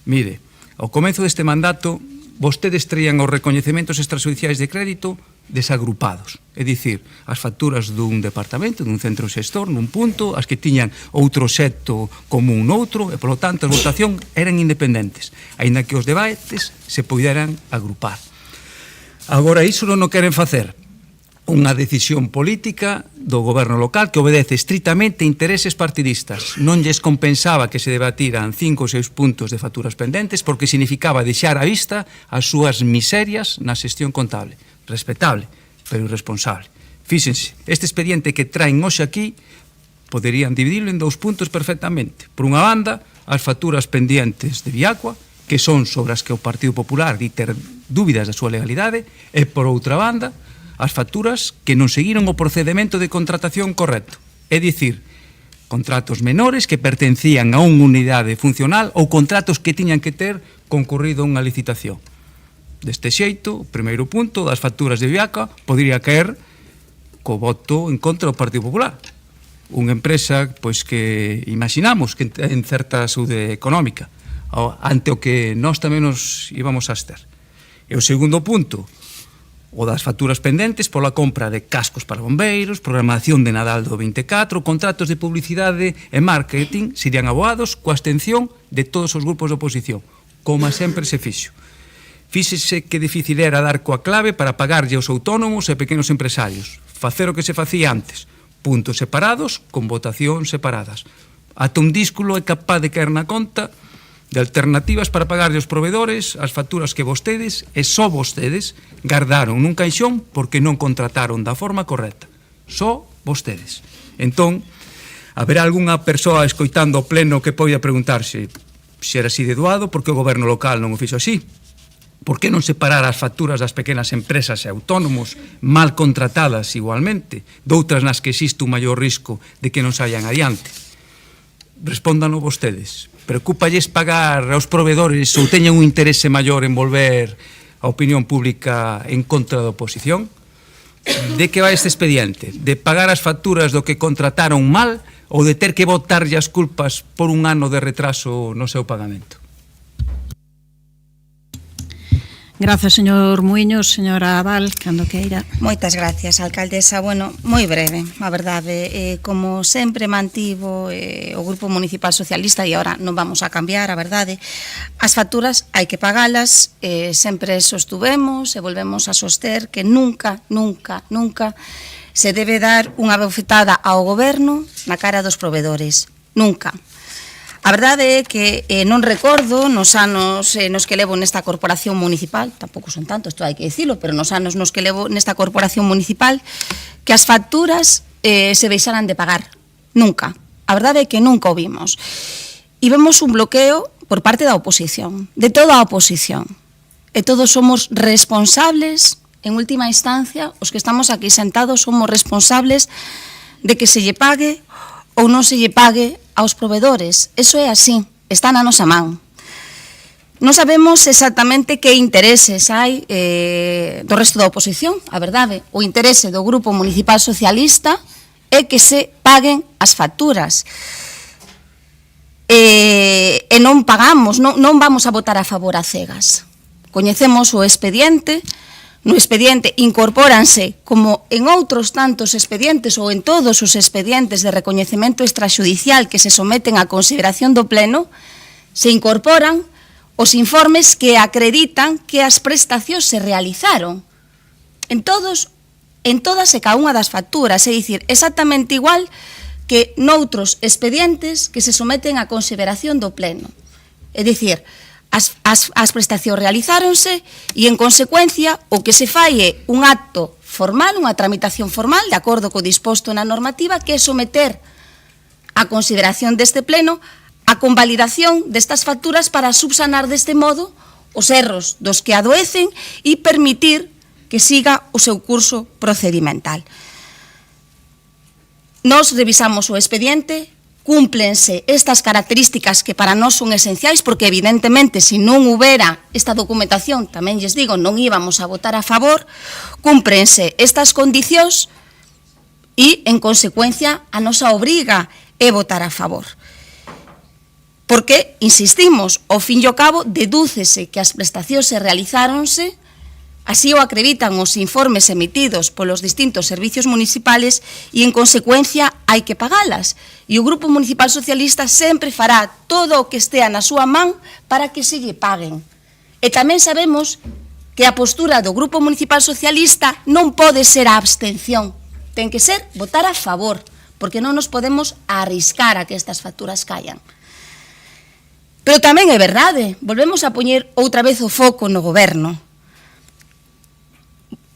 Mire, ao comezo deste mandato, vostedes traían os recoñecementos extrajudiciais de crédito desagrupados, é dicir, as facturas dun departamento, dun centro xestor, nun punto, as que tiñan outro xeto común noutro, e, polo tanto, a votación eran independentes, aínda que os debates se poderan agrupar. Agora, iso non o queren facer. Unha decisión política do goberno local que obedece estritamente a intereses partidistas. Non lles compensaba que se debatiran 5 ou 6 puntos de facturas pendentes porque significaba deixar á vista as súas miserias na xestión contable. Respetable, pero irresponsable. Fíxense, este expediente que traen hoxe aquí poderían dividirlo en 2 puntos perfectamente. Por unha banda, as facturas pendientes de Viacua, que son sobre as que o Partido Popular di ter dúbidas da súa legalidade, e por outra banda, as facturas que non seguiron o procedimento de contratación correcto. É dicir, contratos menores que pertencían a unha unidade funcional ou contratos que tiñan que ter concurrido unha licitación. Deste xeito, o primeiro punto das facturas de Viacua podría caer co voto en contra do Partido Popular. Unha empresa pois que imaginamos que ten certa saúde económica, ante o que nós tamén nos íbamos a abster. E o segundo punto, o das facturas pendentes pola compra de cascos para bombeiros, programación de Nadal do 24, contratos de publicidade e marketing serían aboados coa abstención de todos os grupos de oposición, como sempre se fixo. Fíxese que difícil era dar coa clave para pagarlle aos autónomos e pequenos empresarios, facer o que se facía antes, puntos separados con votacións separadas. Ata un dísculo é capaz de caer na conta de alternativas para pagarlle aos proveedores as facturas que vostedes, e só vostedes, gardaron nun caixón porque non contrataron da forma correcta. Só vostedes. Entón, haberá algunha persoa escoitando o pleno que poida preguntarse se era así de doado porque o goberno local non o fixo así. Por que non separar as facturas das pequenas empresas e autónomos mal contratadas igualmente, doutras nas que existe un maior risco de que non saian adiante? Respóndanlo vostedes. Preocúpalles pagar aos proveedores ou teñen un interese maior en volver a opinión pública en contra da oposición? De que vai este expediente? De pagar as facturas do que contrataron mal ou de ter que botarlle as culpas por un ano de retraso no seu pagamento? Grazas, señor Muiños. Señora Abal, cando queira. Moitas gracias, alcaldesa. Bueno, moi breve, a verdade. Como sempre mantivo o Grupo Municipal Socialista, e agora non vamos a cambiar, a verdade, as facturas hai que pagalas, sempre sostuvemos e volvemos a soster que nunca se debe dar unha bofetada ao goberno na cara dos proveedores. Nunca. A verdade é que non recordo nos anos nos que levo nesta corporación municipal, tampouco son tantos, isto hai que dicilo, pero nos anos nos que levo nesta corporación municipal, que as facturas se deixaran de pagar. Nunca. A verdade é que nunca o vimos. E vemos un bloqueo por parte da oposición, de toda a oposición. E todos somos responsables, en última instancia, os que estamos aquí sentados somos responsables de que se lle pague ou non se lle pague aos provedores. Eso é así, está na nosa man. Non sabemos exactamente que intereses hai do resto da oposición, a verdade. O interese do Grupo Municipal Socialista é que se paguen as facturas. E non pagamos, non vamos a votar a favor a cegas. Coñecemos o expediente. No expediente incorpóranse, como en outros tantos expedientes ou en todos os expedientes de recoñecemento extrajudicial que se someten á consideración do Pleno, se incorporan os informes que acreditan que as prestacións se realizaron en todas e cada unha das facturas, é dicir, exactamente igual que noutros expedientes que se someten á consideración do Pleno. É dicir, as prestacións realizáronse e, en consecuencia, o que se fai é un acto formal, unha tramitación formal, de acordo co disposto na normativa, que é someter a consideración deste Pleno a convalidación destas facturas para subsanar deste modo os erros dos que adoecen e permitir que siga o seu curso procedimental. Nos revisamos o expediente, cúmplense estas características que para nós son esenciais, porque evidentemente se non houbera esta documentación, tamén lles digo, non íbamos a votar a favor, cúmplense estas condicións e, en consecuencia, a nosa obriga é votar a favor. Porque, insistimos, ao fin e ao cabo, dedúcese que as prestacións se realizáronse, así o acreditan os informes emitidos polos distintos servicios municipales e, en consecuencia, hai que pagalas. E o Grupo Municipal Socialista sempre fará todo o que estea na súa man para que se lle paguen. E tamén sabemos que a postura do Grupo Municipal Socialista non pode ser a abstención, ten que ser votar a favor, porque non nos podemos arriscar a que estas facturas caian. Pero tamén é verdade, volvemos a poñer outra vez o foco no goberno.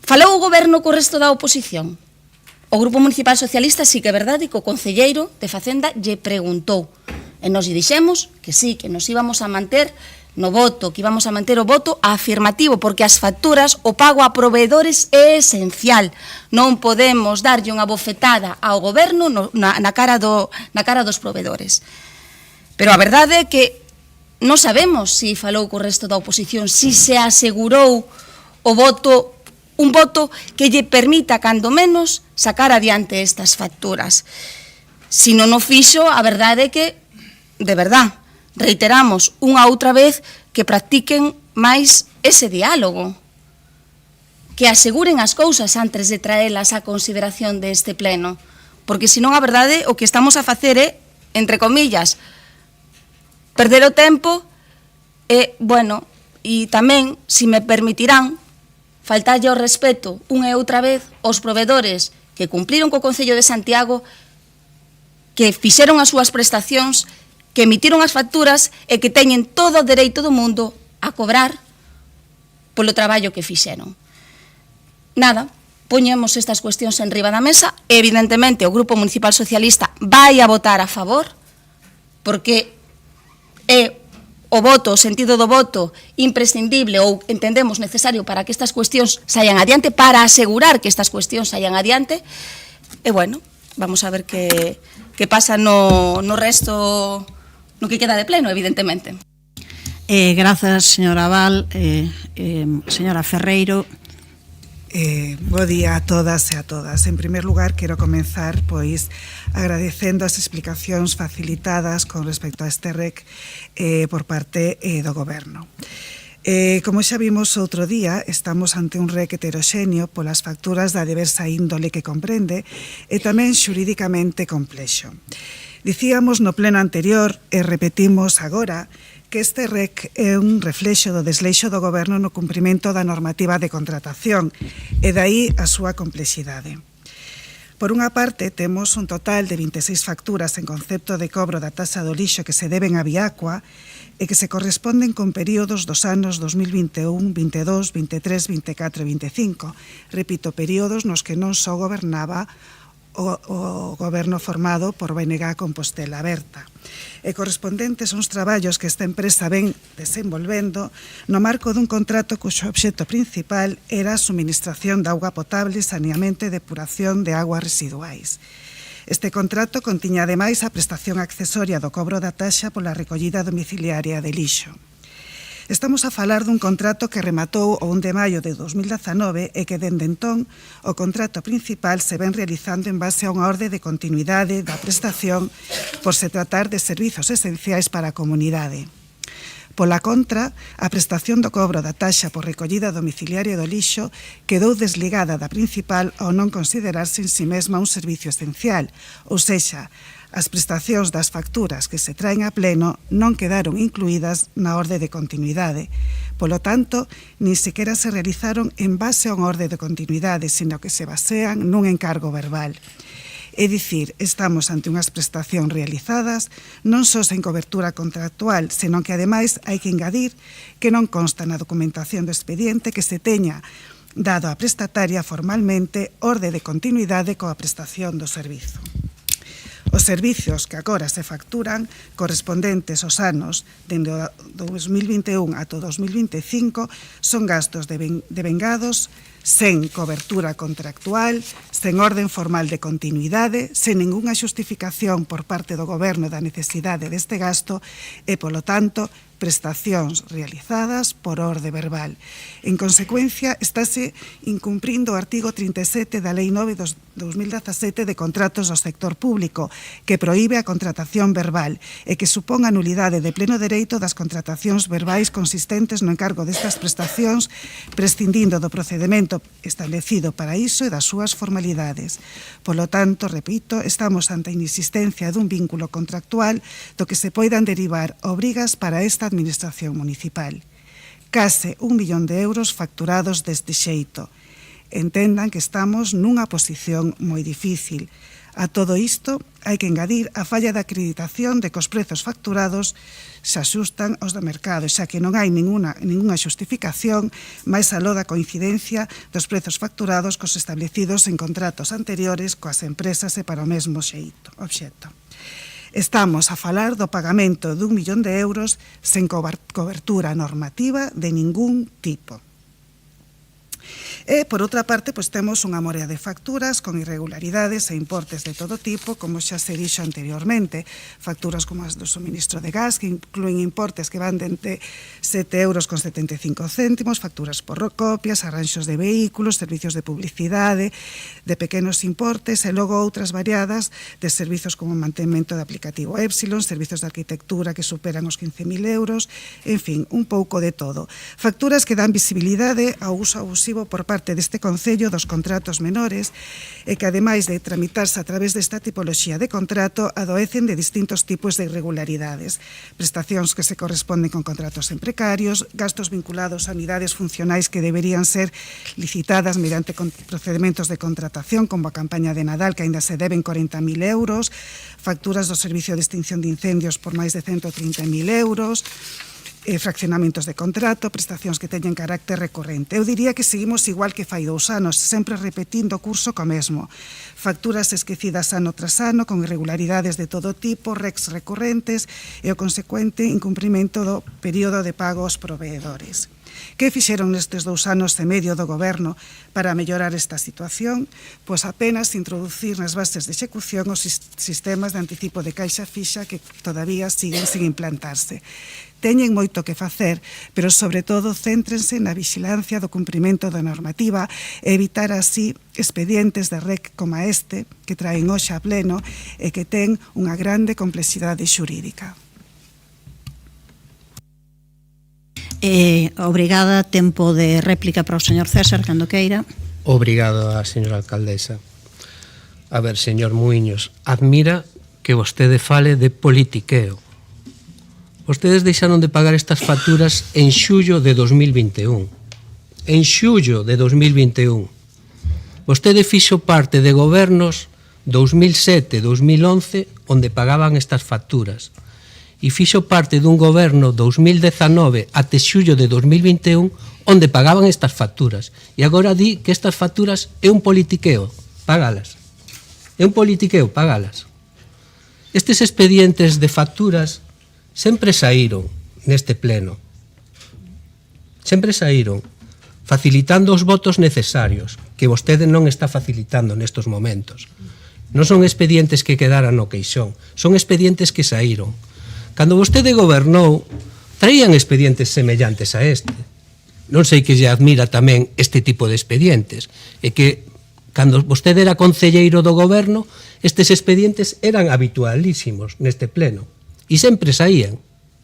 Falou o goberno co resto da oposición. O Grupo Municipal Socialista sí que é verdade que o concelleiro de Facenda lle preguntou. E nos dixemos que sí, que nos íbamos a manter no voto, que íbamos a manter o voto afirmativo, porque as facturas, o pago a proveedores é esencial. Non podemos darlle unha bofetada ao goberno na cara dos proveedores. Pero a verdade é que non sabemos se falou co resto da oposición, se se asegurou o voto, un voto que lle permita, cando menos, sacar adiante estas facturas. Se non o fixo, a verdade é que, de verdade, reiteramos unha outra vez que practiquen máis ese diálogo, que aseguren as cousas antes de traelas á consideración deste pleno, porque senón a verdade o que estamos a facer é, entre comillas, perder o tempo e, bueno, e tamén, se me permitirán, faltalle o respeto unha e outra vez aos provedores que cumpliron co Concello de Santiago, que fixeron as súas prestacións, que emitiron as facturas e que teñen todo o dereito do mundo a cobrar polo traballo que fixeron. Nada, poñemos estas cuestións en riba da mesa. Evidentemente, o Grupo Municipal Socialista vai a votar a favor, porque é o voto, o sentido do voto imprescindible ou entendemos necesario para que estas cuestións saian adiante, para asegurar que estas cuestións saian adiante. E, bueno, vamos a ver que pasa no resto, no que queda de pleno, evidentemente. Grazas, señora Val, señora Ferreiro. Bo día a todas e a todas. En primer lugar, quero comenzar pois agradecendo as explicacións facilitadas con respecto a este REC por parte do Goberno. Como xa vimos outro día, estamos ante un REC heteroxéneo polas facturas da diversa índole que comprende e tamén xurídicamente complexo. Dicíamos no pleno anterior e repetimos agora que este REC é un reflexo do desleixo do Goberno no cumprimento da normativa de contratación e dai a súa complexidade. Por unha parte, temos un total de 26 facturas en concepto de cobro da taxa do lixo que se deben a Viacua e que se corresponden con períodos dos anos 2021, 22, 23, 24 e 25. Repito, períodos nos que non só gobernaba o goberno formado por BNG Compostela Aberta, e correspondentes aos traballos que esta empresa ven desenvolvendo no marco dun contrato cuxo obxecto principal era a suministración de auga potable, saneamento e depuración de aguas residuais. Este contrato contiña ademais a prestación accesoria do cobro da taxa pola recollida domiciliaria de lixo. Estamos a falar dun contrato que rematou o 1 de maio de 2019 e que, dende entón, o contrato principal se ven realizando en base a unha orde de continuidade da prestación por se tratar de servizos esenciais para a comunidade. Pola contra, a prestación do cobro da taxa por recollida domiciliaria do lixo quedou desligada da principal ao non considerarse en si mesma un servicio esencial, ou sexa, as prestacións das facturas que se traen a pleno non quedaron incluídas na orde de continuidade. Polo tanto, nin sequera se realizaron en base a unha orde de continuidade, sino que se basean nun encargo verbal. É dicir, estamos ante unhas prestacións realizadas non só sen cobertura contractual, senón que ademais hai que engadir que non consta na documentación do expediente que se teña dado a prestataria formalmente orde de continuidade coa prestación do servizo. Os servizos que agora se facturan correspondentes aos anos dende o 2021 ata o 2025 son gastos devengados sen cobertura contractual, sen orden formal de continuidade, sen ningunha xustificación por parte do Goberno da necesidade deste gasto e, polo tanto, prestacións realizadas por orde verbal. En consecuencia, estáse incumprindo o artigo 37 da Lei 9 de 2017 de contratos do sector público, que proíbe a contratación verbal e que supón a nulidade de pleno dereito das contratacións verbais consistentes no encargo destas prestacións, prescindindo do procedemento establecido para iso e das súas formalidades. Polo tanto, repito, estamos ante a inexistencia dun vínculo contractual do que se poidan derivar obrigas para esta administración municipal. Case 1 millón de euros facturados deste xeito. Entendan que estamos nunha posición moi difícil. A todo isto, hai que engadir a falla de acreditación de que os prezos facturados se axustan aos do mercado, xa que non hai ningunha xustificación máis aló da coincidencia dos prezos facturados cos establecidos en contratos anteriores coas empresas e para o mesmo obxecto. Estamos a falar do pagamento de 1 millón de euros sen cobertura normativa de ningún tipo. E, por outra parte, temos unha morea de facturas con irregularidades e importes de todo tipo, como xa se dixo anteriormente. Facturas como as do suministro de gas, que incluen importes que van dende 7,75 €, facturas por copias, arranxos de vehículos, servicios de publicidade, de pequenos importes, e logo outras variadas de servizos como o mantemento de aplicativo Epsilon, servizos de arquitectura que superan os 15.000 €, en fin, un pouco de todo. Facturas que dan visibilidade ao uso abusivo por parte deste Concello dos contratos menores e que, ademais de tramitarse a través desta tipoloxía de contrato, adoecen de distintos tipos de irregularidades. Prestacións que se corresponden con contratos en precarios, gastos vinculados a unidades funcionais que deberían ser licitadas mediante procedimentos de contratación, como a campaña de Nadal, que aínda se deben 40.000 €, facturas do Servicio de Extinción de Incendios por máis de 130.000 €, fraccionamentos de contrato, prestacións que teñen carácter recorrente. Eu diría que seguimos igual que fai 2 anos, sempre repetindo o curso co mesmo. Facturas esquecidas ano tras ano, con irregularidades de todo tipo, recs recorrentes e o consecuente incumprimento do período de pago aos proveedores. Que fixeron nestes 2 anos e medio do Goberno para mellorar esta situación? Pois apenas introducir nas bases de execución os sistemas de anticipo de caixa fixa que todavía siguen sin implantarse. Teñen moito que facer, pero sobre todo céntrense na vixilancia do cumprimento da normativa e evitar así expedientes de REC como este que traen hoxe a pleno e que ten unha grande complexidade xurídica. Obrigada, tempo de réplica para o señor César, cando queira. Obrigado a señora alcaldesa. A ver, señor Muiños, admira que vostede fale de politiqueo. Vostedes deixaron de pagar estas facturas en xullo de 2021. En xullo de 2021. Vostede fixo parte de gobernos 2007, 2011, onde pagaban estas facturas. E fixo parte dun goberno 2019 até xullo de 2021 onde pagaban estas facturas. E agora di que estas facturas é un politiqueo, pagalas. É un politiqueo, pagalas. Estes expedientes de facturas sempre saíron neste pleno. Sempre saíron facilitando os votos necesarios, que vostede non está facilitando nestes momentos. Non son expedientes que quedaran no queixón, son expedientes que saíron. Cando vostede gobernou, traían expedientes semellantes a este. Non sei que lle admira tamén este tipo de expedientes, e que cando vostede era concelleiro do goberno, estes expedientes eran habitualísimos neste pleno, e sempre saían.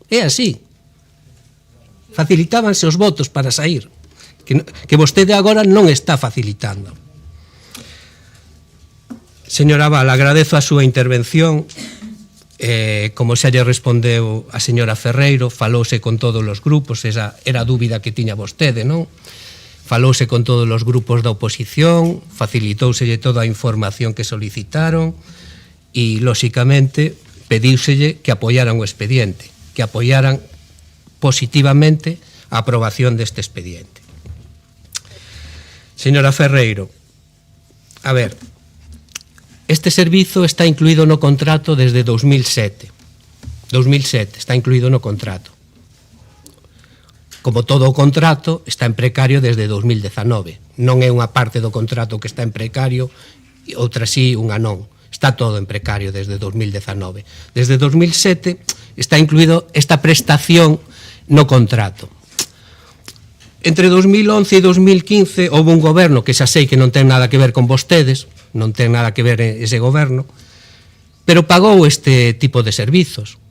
É así. Facilitábanse os votos para sair, que vostede agora non está facilitando. Señora Val, agradezo a súa intervención. Como xa lle respondeu a señora Ferreiro, falouse con todos os grupos, esa era a dúbida que tiña vostede, non? Falouse con todos os grupos da oposición, facilitouselle toda a información que solicitaron e, lóxicamente, pedíuselle que apoyaran o expediente, que apoyaran positivamente a aprobación deste expediente. Señora Ferreiro, a ver, este servizo está incluído no contrato desde 2007. 2007 está incluído no contrato. Como todo o contrato, está en precario desde 2019. Non é unha parte do contrato que está en precario, outra sí, unha non. Está todo en precario desde 2019. Desde 2007 está incluído esta prestación no contrato. Entre 2011 e 2015 houve un goberno que xa sei que non ten nada que ver con vostedes, non ten nada que ver ese goberno, pero pagou este tipo de servizos.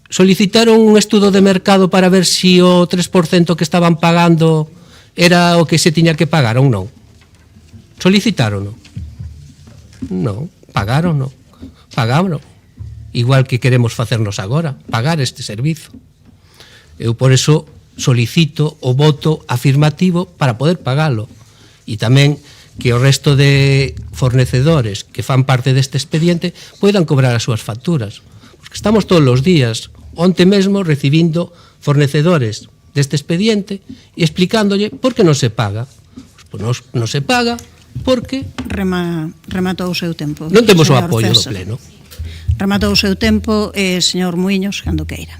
Solicitaron un estudo de mercado para ver se o 3% que estaban pagando era o que se tiña que pagar ou non. Solicitaron, non? Non, pagaron, non. Pagaron. Igual que queremos facernos agora, pagar este servizo. Eu por eso solicito o voto afirmativo para poder pagalo. E tamén que o resto de fornecedores que fan parte deste expediente poidan cobrar as súas facturas. Porque estamos todos os días, onte mesmo, recibindo fornecedores deste expediente e explicándolle por que non se paga. Pues non se paga porque... Rematou o seu tempo. Non temos o apoio do pleno. Rematou o seu tempo, señor Muiños, cando queira.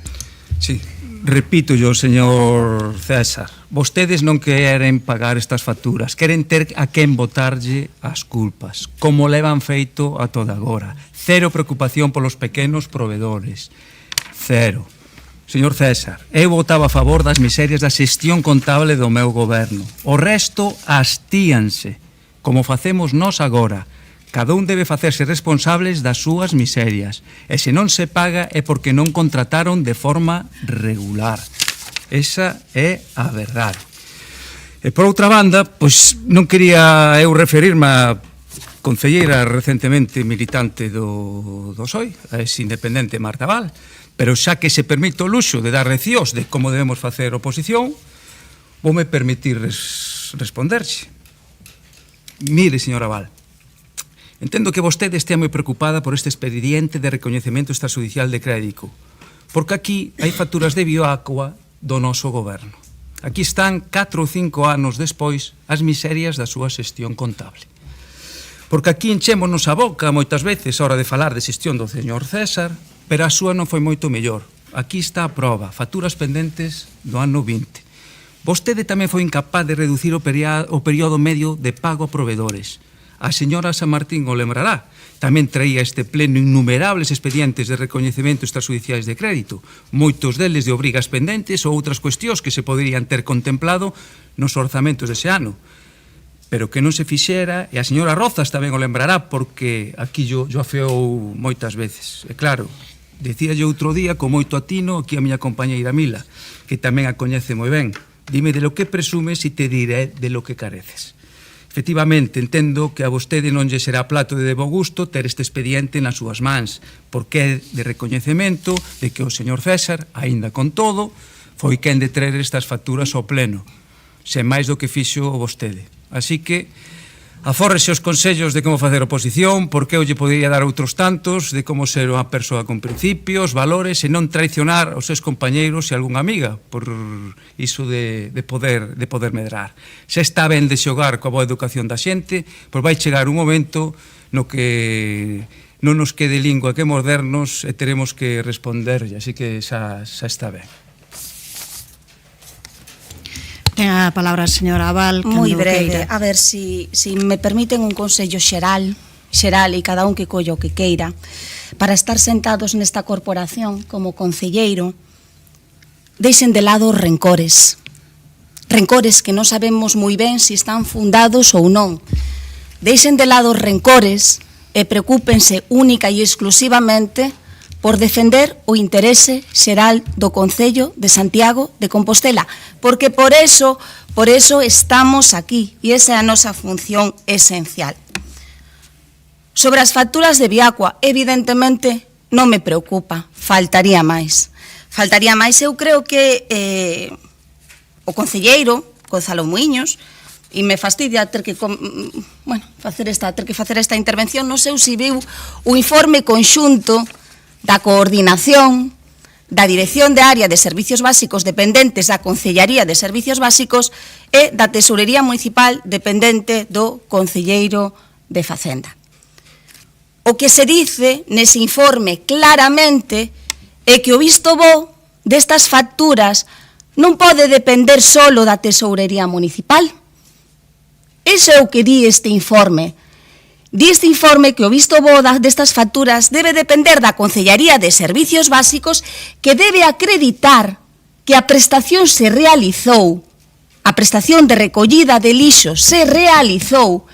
Sí. Repito yo, señor César, vostedes non queren pagar estas facturas, queren ter a quen botarlle as culpas, como levan feito a toda agora. Cero preocupación polos pequenos provedores. Cero. Señor César, eu votaba a favor das miserias da xestión contable do meu goberno. O resto hastíanse, como facemos nós agora. Cada un debe facerse responsables das súas miserias. E se non se paga é porque non contrataron de forma regular. Esa é a verdade. E por outra banda, pois non quería eu referirme a concelleira recentemente militante do PSOE, a ex-independente Marta Val, pero xa que se permite o luxo de dar recios de como debemos facer oposición, voume permitir responderche. Mire, señora Val, entendo que vostede estea moi preocupada por este expediente de recoñecemento extrajudicial de crédito, porque aquí hai facturas de Bioaqua do noso goberno. Aquí están 4 ou 5 anos despois as miserias da súa xestión contable. Porque aquí enchémonos a boca moitas veces a hora de falar de xestión do señor César, pero a súa non foi moito mellor. Aquí está a proba, facturas pendentes do ano 20. Vostede tamén foi incapaz de reducir o período medio de pago a provedores. A señora San Martín o lembrará. Tamén traía este pleno innumerables expedientes de recoñecemento extrajudiciais de crédito, moitos deles de obrigas pendentes ou outras cuestións que se poderían ter contemplado nos orzamentos dese ano. Pero que non se fixera, e a señora Rozas tamén o lembrará, porque aquí yo afeou moitas veces. E claro, dicíalle outro día, con moito atino, aquí a miña compañeira Mila, que tamén a coñece moi ben. Dime de lo que presumes e te diré de lo que careces. Efectivamente, entendo que a vostede non lle será plato de bo gusto ter este expediente nas súas mans, porque é de recoñecemento de que o señor César, aínda con todo, foi quen de traer estas facturas ao pleno, sen máis do que fixo vostede. Así que Afórrese os consellos de como facer oposición, por que eu lle podría dar outros tantos, de como ser unha persoa con principios, valores, e non traicionar os seus compañeiros e algunha amiga, por iso de poder medrar. Se está ben de xogar coa boa educación da xente, pois vai chegar un momento no que non nos quede lingua que mordernos e teremos que responder, así que xa está ben. Ten a palabra a señora Abal. Moi breve, a ver si me permiten un consello xeral e cada un que collo o que queira, para estar sentados nesta corporación como concelleiro, deixen de lado os rencores que non sabemos moi ben se están fundados ou non. Deixen de lado os rencores e preocúpense única e exclusivamente por defender o interese xeral do Concello de Santiago de Compostela, porque por eso estamos aquí e esa é a nosa función esencial. Sobre as facturas de Viacua, evidentemente non me preocupa, faltaría máis. Eu creo que o concelleiro, Gonzalo Muiños, e me fastidia ter que facer esta intervención, non sei se viu o informe conxunto da coordinación da Dirección de Área de Servicios Básicos dependentes da Concellaría de Servicios Básicos e da Tesourería Municipal dependente do Concelleiro de Facenda. O que se dice nese informe claramente é que o visto bo destas facturas non pode depender solo da Tesourería Municipal. Ese é o que di este informe. Di este informe que o visto bo destas facturas debe depender da Concellaría de Servicios Básicos, que debe acreditar que a prestación se realizou, a prestación de recollida de lixo se realizou,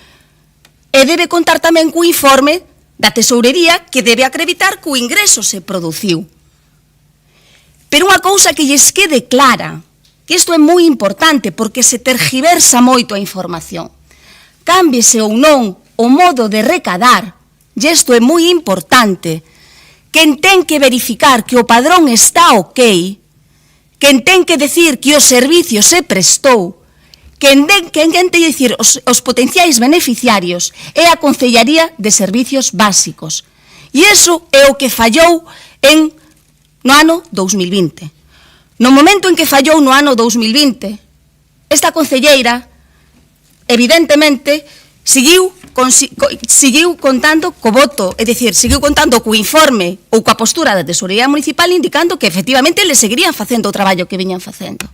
e debe contar tamén co informe da Tesourería, que debe acreditar que o ingreso se produciu. Pero unha cousa que lles quede clara, que isto é moi importante porque se tergiversa moito a información. Cámbiese ou non o modo de recadar, e isto é moi importante, quen ten que verificar que o padrón está ok, quen ten que decir que o servicio se prestou, quen ten que dicir os potenciais beneficiarios é a Concellaría de Servicios Básicos. E iso é o que fallou no ano 2020. No momento en que fallou no ano 2020, esta concelleira, evidentemente, seguiu contando co voto, é dicir, seguiu contando co informe ou coa postura da Tesourería Municipal indicando que efectivamente le seguirían facendo o traballo que viñan facendo.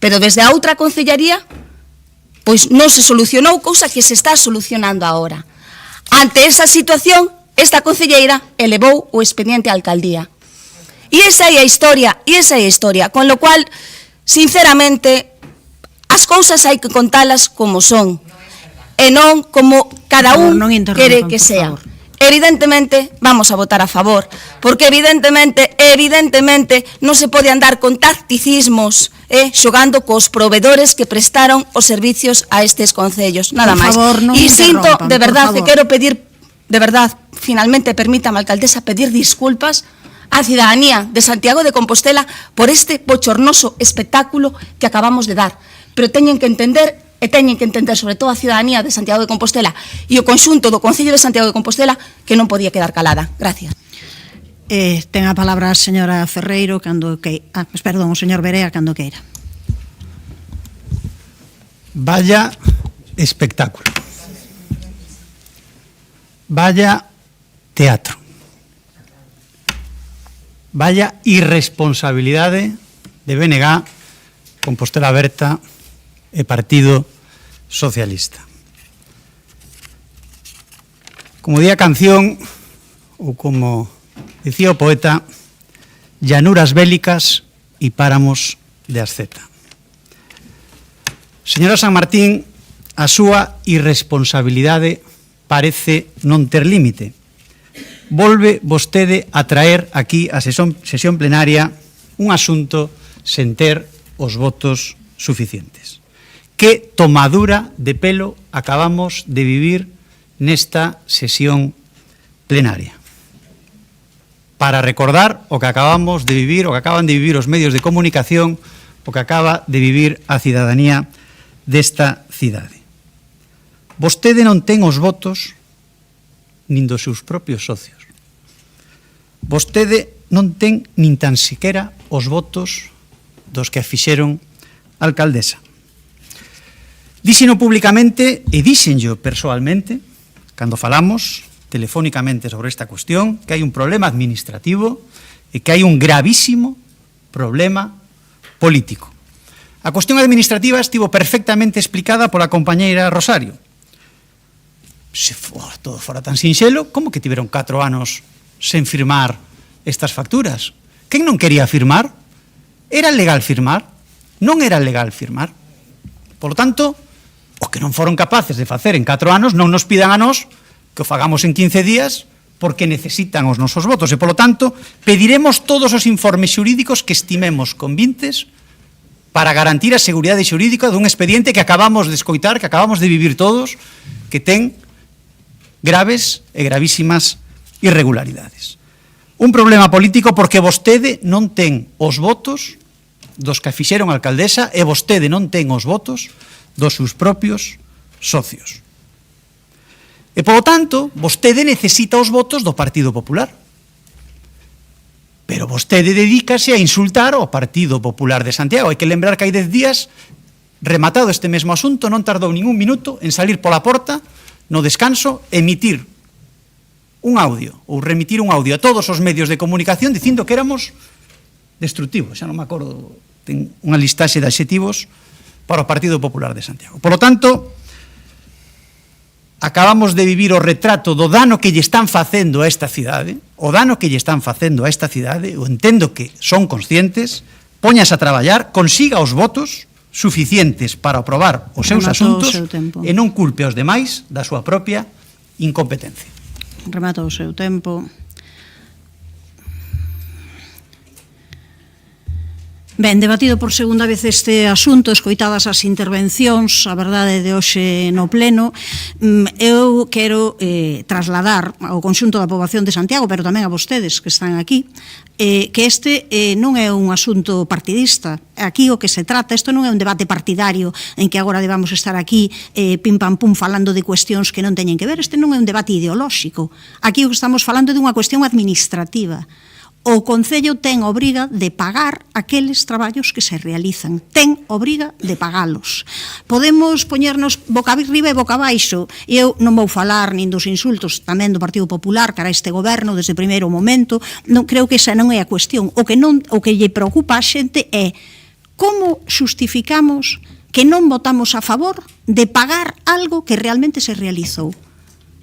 Pero desde a outra concellaría, pois non se solucionou, cousa que se está solucionando agora. Ante esa situación, esta concelleira elevou o expediente á alcaldía. E esa é a historia, con lo cual, sinceramente, as cousas hai que contalas como son, e non como cada un quere que sea. Evidentemente, vamos a votar a favor, porque evidentemente, non se pode andar con tacticismos, xogando cos provedores que prestaron os servicios a estes concellos, nada máis. E sinto, de verdade, quero pedir, de verdade, finalmente, permítame, alcaldesa, pedir disculpas á cidadanía de Santiago de Compostela por este bochornoso espectáculo que acabamos de dar. Pero teñen que entender sobre todo a cidadanía de Santiago de Compostela e o conxunto do Concello de Santiago de Compostela que non podía quedar calada. Gracias. Ten a palabra a señora Ferreiro o señor Berea cando queira. Vaya espectáculo. Vaya teatro. Vaya irresponsabilidade de BNG, Compostela Aberta e Partido Socialista. Como di a canción, ou como dicía o poeta, llanuras bélicas e páramos de asceta. Señora San Martín, a súa irresponsabilidade parece non ter límite. Volve vostede a traer aquí a sesión plenaria un asunto sen ter os votos suficientes. Que tomadura de pelo acabamos de vivir nesta sesión plenaria. Para recordar o que acabamos de vivir, o que acaban de vivir os medios de comunicación, o que acaba de vivir a cidadanía desta cidade. vostede non ten os votos nin dos seus propios socios. Vostede non ten nin tan siquera os votos dos que a fixeron alcaldesa. Díxeno públicamente e díxenllo persoalmente, cando falamos telefónicamente sobre esta cuestión, que hai un problema administrativo e que hai un gravísimo problema político. A cuestión administrativa estivo perfectamente explicada pola compañeira Rosario. Se todo fora tan sinxelo, como que tiveron 4 anos sen firmar estas facturas? Quen non quería firmar? Era legal firmar? Non era legal firmar? Por lo tanto, o que non foron capaces de facer en 4 anos non nos pidan a nós que o fagamos en 15 días porque necesitan os nosos votos. E, polo tanto, pediremos todos os informes xurídicos que estimemos convintes para garantir a seguridade xurídica dun expediente que acabamos de escoitar, que acabamos de vivir todos, que ten graves e gravísimas irregularidades. Un problema político porque vostede non ten os votos dos que fixeron a alcaldesa e vostede non ten os votos dos seus propios socios. E, polo tanto, vostede necesita os votos do Partido Popular. Pero vostede dedícase a insultar ao Partido Popular de Santiago. Hai que lembrar que hai 10 días, rematado este mesmo asunto, non tardou ningún minuto en salir pola porta, no descanso, emitir un audio, ou remitir un audio a todos os medios de comunicación dicindo que éramos destructivos. Xa non me acordo, ten unha listaxe de adxetivos para o Partido Popular de Santiago. Por lo tanto, acabamos de vivir o retrato do dano que lle están facendo a esta cidade, o dano que lle están facendo a esta cidade, eu entendo que son conscientes, poñas a traballar, consiga os votos suficientes para aprobar os seus asuntos e non culpe aos demais da súa propia incompetencia. Remata o seu tempo. Ben, debatido por segunda vez este asunto, escoitadas as intervencións, a verdade de hoxe no pleno, eu quero trasladar ao conxunto da poboación de Santiago, pero tamén a vostedes que están aquí, que este non é un asunto partidista. Aquí o que se trata, isto non é un debate partidario en que agora debamos estar aquí pim pam pum falando de cuestións que non teñen que ver, este non é un debate ideolóxico. Aquí o que estamos falando é dunha cuestión administrativa. O Concello ten obriga de pagar aqueles traballos que se realizan. Ten obriga de pagalos. Podemos poñernos boca arriba e boca abaixo. Eu non vou falar nin dos insultos tamén do Partido Popular cara a este goberno desde o primeiro momento. Non creo que esa non é a cuestión. O que lle preocupa a xente é como xustificamos que non votamos a favor de pagar algo que realmente se realizou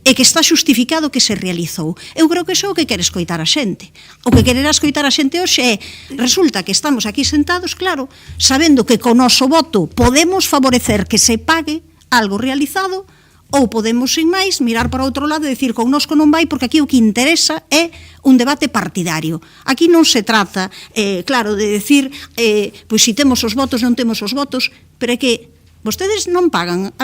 e que está xustificado que se realizou. Eu creo que iso é o que quere escoitar a xente. O que quererá escoitar a xente hoxe é, resulta que estamos aquí sentados, claro, sabendo que con noso voto podemos favorecer que se pague algo realizado, ou podemos, sin máis, mirar para outro lado e dicir con nosco non vai, porque aquí o que interesa é un debate partidario. Aquí non se trata, claro, de decir, pois si temos os votos, non temos os votos, pero é que vostedes non pagan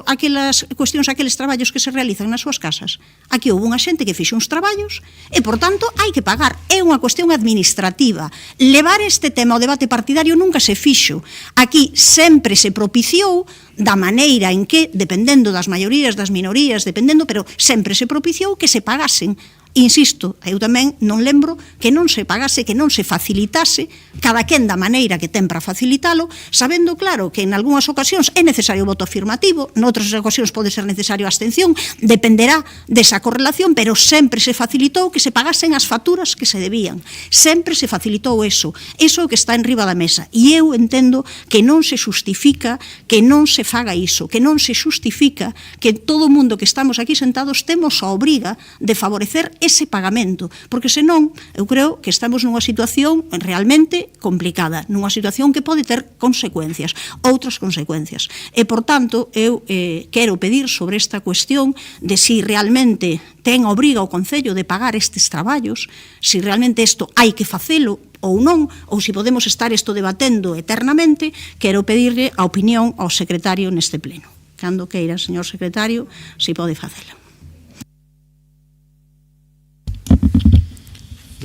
aquelas cuestións, aqueles traballos que se realizan nas súas casas. Aquí houve unha xente que fixe uns traballos e, por tanto, hai que pagar. É unha cuestión administrativa. Levar este tema ao debate partidario nunca se fixo. Aquí sempre se propiciou da maneira en que, dependendo das maiorías, das minorías, dependendo, pero sempre se propiciou que se pagasen. Insisto, eu tamén non lembro que non se pagase, que non se facilitase cada quen da maneira que ten para facilitalo, sabendo claro que en algunhas ocasións é necesario o voto afirmativo, noutras ocasións pode ser necesario a abstención, dependerá desa correlación, pero sempre se facilitou que se pagasen as facturas que se debían. Sempre se facilitou eso. Eso é o que está en riba da mesa. E eu entendo que non se justifica que non se faga iso, que non se justifica que todo o mundo que estamos aquí sentados temos a obriga de favorecer ese pagamento, porque senón eu creo que estamos nunha situación realmente complicada, nunha situación que pode ter consecuencias, outras consecuencias. E, por tanto, eu quero pedir sobre esta cuestión de si realmente ten obriga o Concello de pagar estes traballos, si realmente isto hai que facelo ou non, ou si podemos estar isto debatendo eternamente, quero pedirle a opinión ao secretario neste pleno. Cando queira, señor secretario, si pode facela.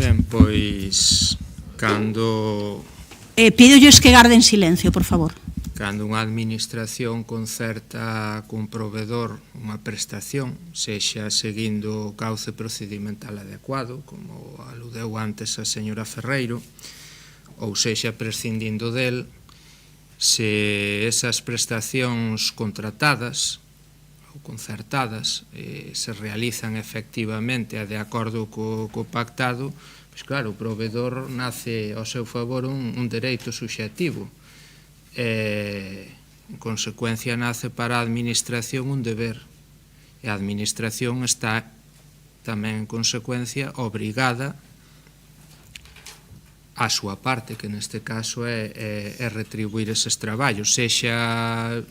Ben, pois, cando Pídolles que garden silencio, por favor. Cando unha administración concerta cun proveedor unha prestación, sexa seguindo o cauce procedimental adecuado, como aludeu antes a señora Ferreiro, ou sexa prescindindo del, se esas prestacións contratadas ou concertadas se realizan efectivamente de acordo co pactado, pois claro, o proveedor nace ao seu favor un dereito subxectivo. En consecuencia nace para a administración un deber, e a administración está tamén en consecuencia obrigada a súa parte, que neste caso é retribuir eses traballos, sexa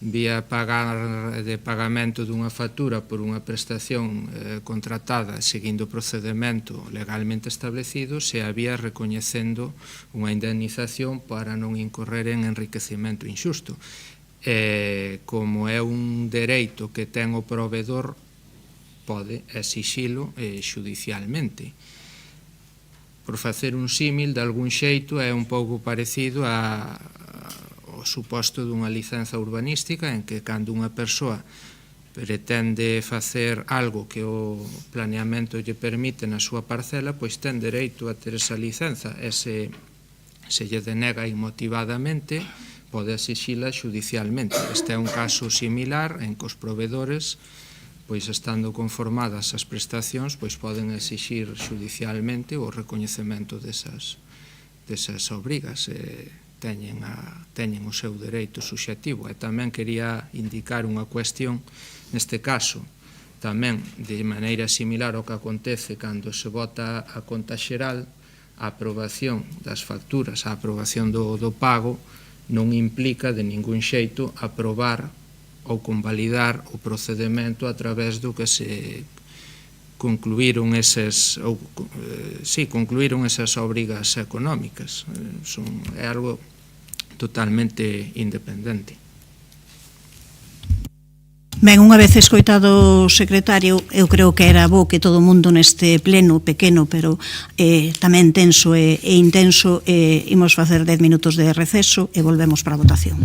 vía de pagamento dunha factura por unha prestación contratada seguindo o procedemento legalmente establecido, se había recoñecendo unha indemnización para non incorrer en enriquecemento inxusto. Como é un dereito que ten o proveedor, pode exixilo xudicialmente. Por facer un símil, de algún xeito, é un pouco parecido ao suposto dunha licenza urbanística, en que cando unha persoa pretende facer algo que o planeamento lle permite na súa parcela, pois ten dereito a ter esa licenza, e se lle denega inmotivadamente, pode exixila xudicialmente. Este é un caso similar en que os proveedores, pois estando conformadas as prestacións, pois poden exixir xudicialmente o recoñecemento desas obrigas, teñen o seu dereito subxectivo. E tamén quería indicar unha cuestión, neste caso, tamén de maneira similar ao que acontece cando se vota a conta xeral, a aprobación das facturas, a aprobación do pago, non implica de ningún xeito aprobar ou convalidar o procedemento a través do que se concluíron esas obrigas económicas. É algo totalmente independente. Ben, unha vez escoitado o secretario, eu creo que era bo que todo o mundo neste pleno pequeno, pero tamén tenso e intenso, imos facer 10 minutos de receso e volvemos para a votación.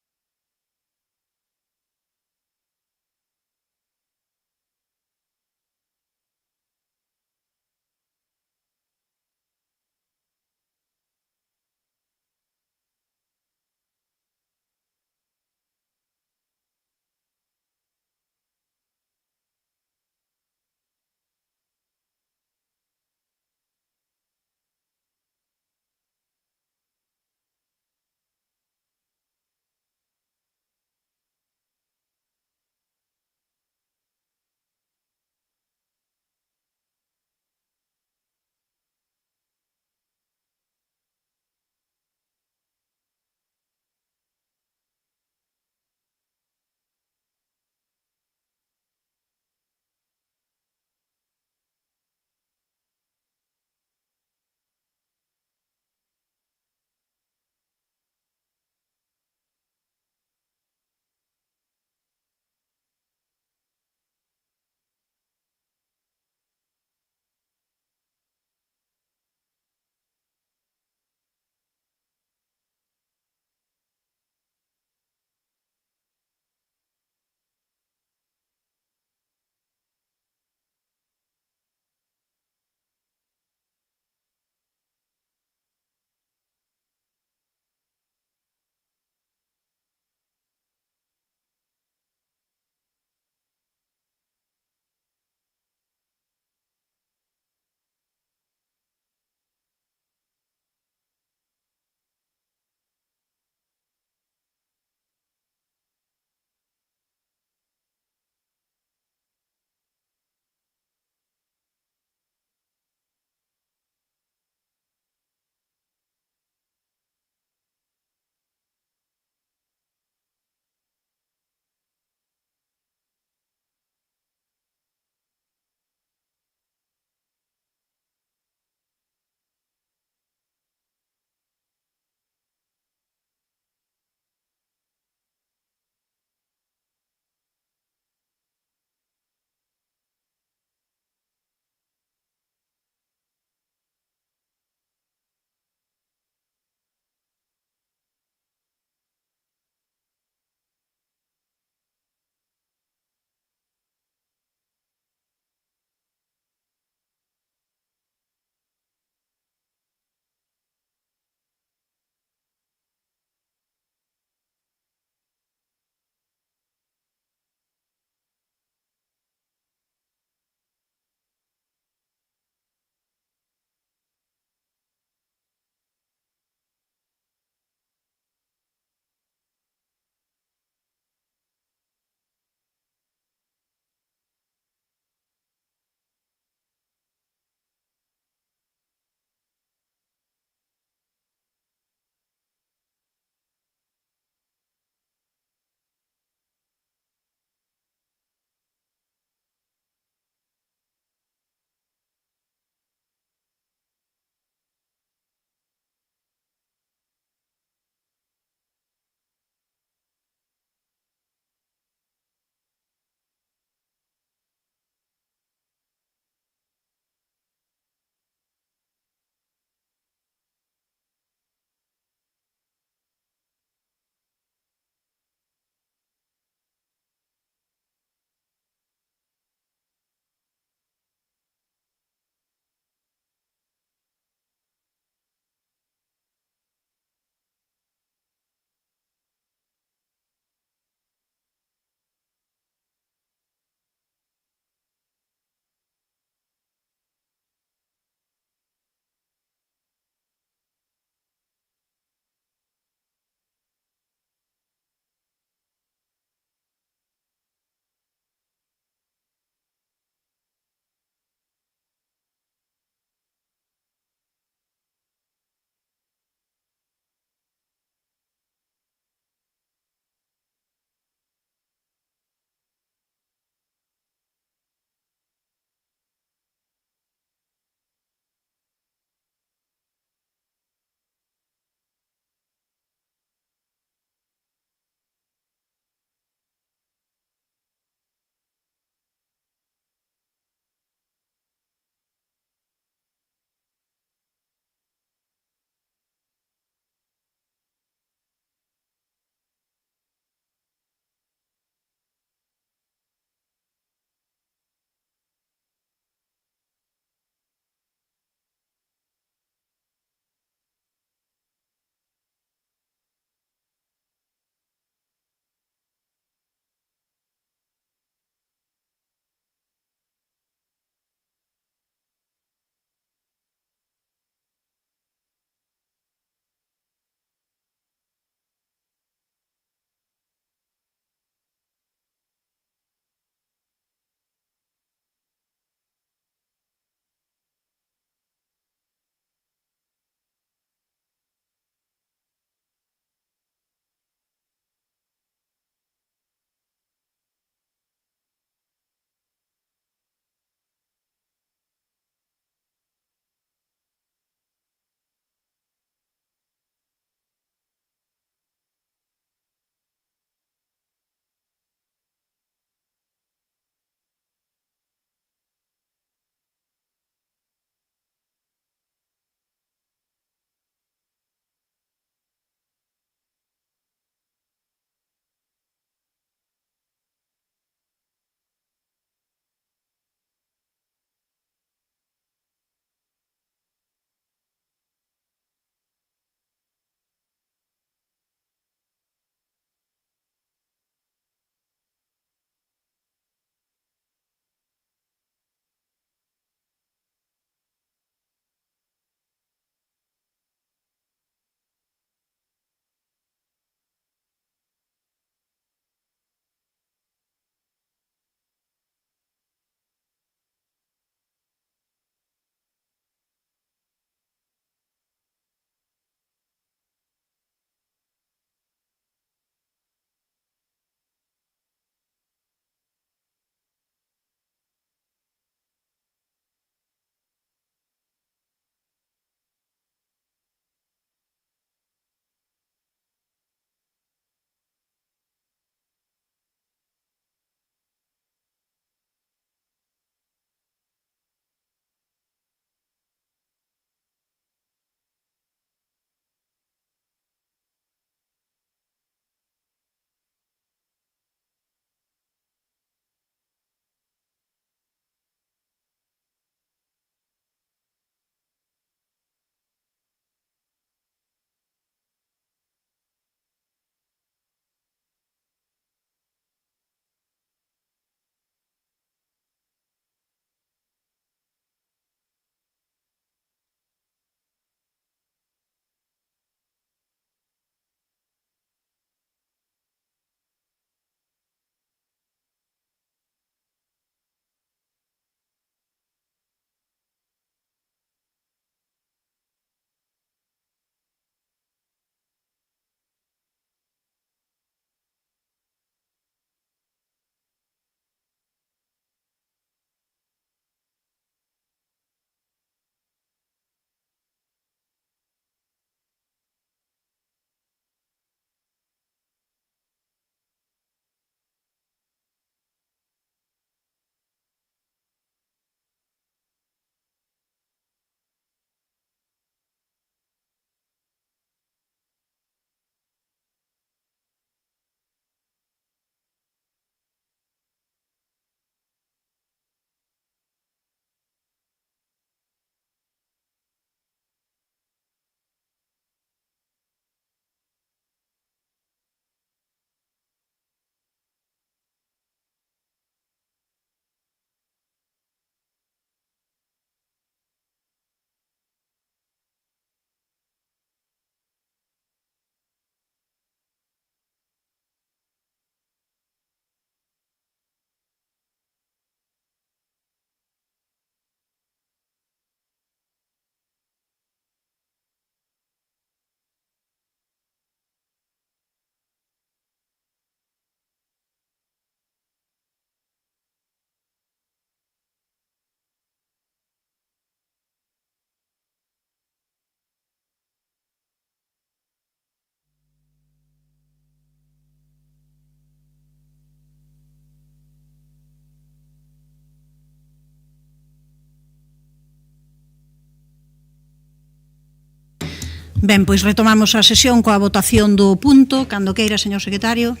Ben, pois retomamos a sesión coa votación do punto. Cando queira, señor secretario.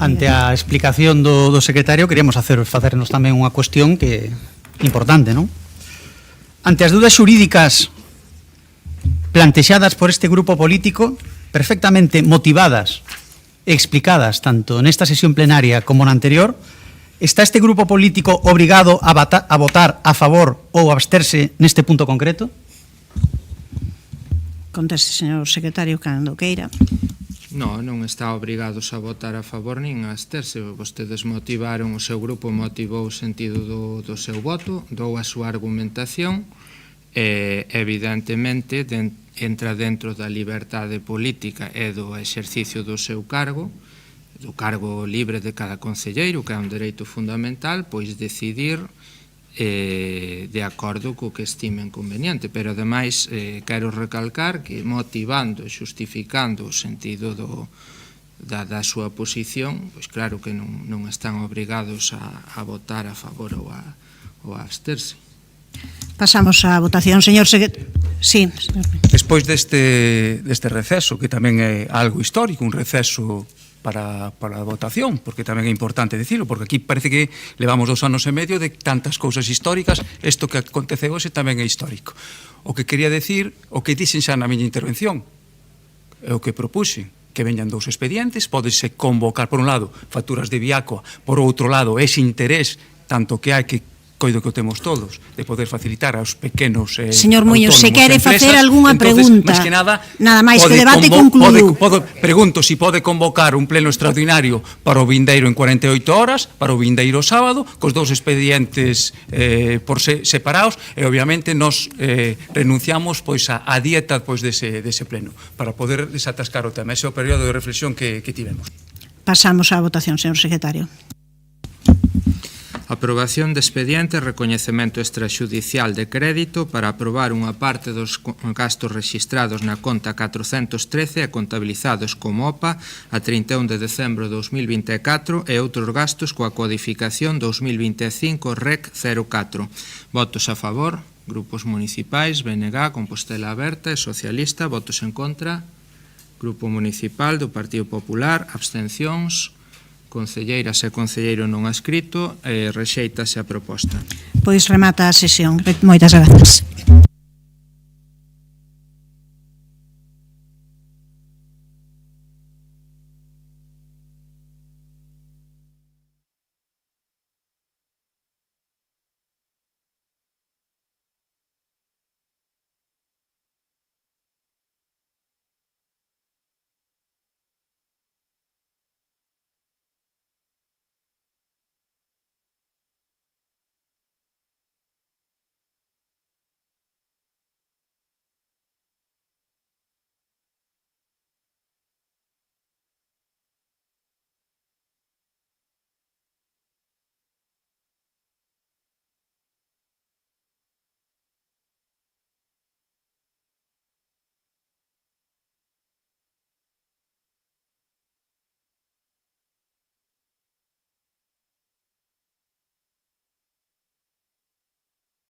Ante a explicación do secretario, queríamos facernos tamén unha cuestión que importante, non? Ante as dudas xurídicas plantexadas por este grupo político, perfectamente motivadas e explicadas tanto nesta sesión plenaria como na anterior, está este grupo político obrigado a votar a favor ou a absterse neste punto concreto? Conteste, señor secretario, cando queira. Non está obrigados a votar a favor nin a absterse. Vostedes motivaron, o seu grupo motivou o sentido do seu voto, dou a súa argumentación, e evidentemente entra dentro da liberdade política e do exercicio do seu cargo, do cargo libre de cada concelleiro, que é un dereito fundamental, pois decidir de acordo co que estimen conveniente, pero ademais quero recalcar que motivando e xustificando o sentido da súa posición, pois claro que non están obrigados a votar a favor ou a absterse. Pasamos á votación, señor secretario. Sí, señor. Despois deste receso, que tamén é algo histórico, un receso para a votación, porque tamén é importante dicilo, porque aquí parece que levamos 2 anos e medio de tantas cousas históricas, isto que aconteceu hoxe tamén é histórico. O que quería decir, o que dixen xa na miña intervención, é o que propuxen, que veñan 2 expedientes, pódese convocar, por un lado, facturas de Viacoa, por outro lado, ese interés, tanto que hai que coido que o temos todos, de poder facilitar aos pequenos señor Muñoz, se quere facer algunha pregunta, máis que nada máis que o debate concluíu. Pregunto se pode convocar un pleno extraordinario para o vindeiro en 48 horas, para o vindeiro sábado, cos 2 expedientes por separados, e obviamente nos renunciamos pois a dieta pois dese pleno, para poder desatascar o tema. Ese é o período de reflexión que tivemos. Pasamos á votación, señor secretario. Aprobación de expediente e recoñecemento extraxudicial de crédito para aprobar unha parte dos gastos rexistrados na conta 413 e contabilizados como OPA a 31 de decembro de 2024 e outros gastos coa codificación 2025 REC 04. Votos a favor, grupos municipais, BNG, Compostela Aberta e Socialista. Votos en contra, Grupo Municipal do Partido Popular. Abstencións. Concelleiras e concelleiro non adscrito, rexeitase a proposta. Pois remata a sesión. Moitas grazas.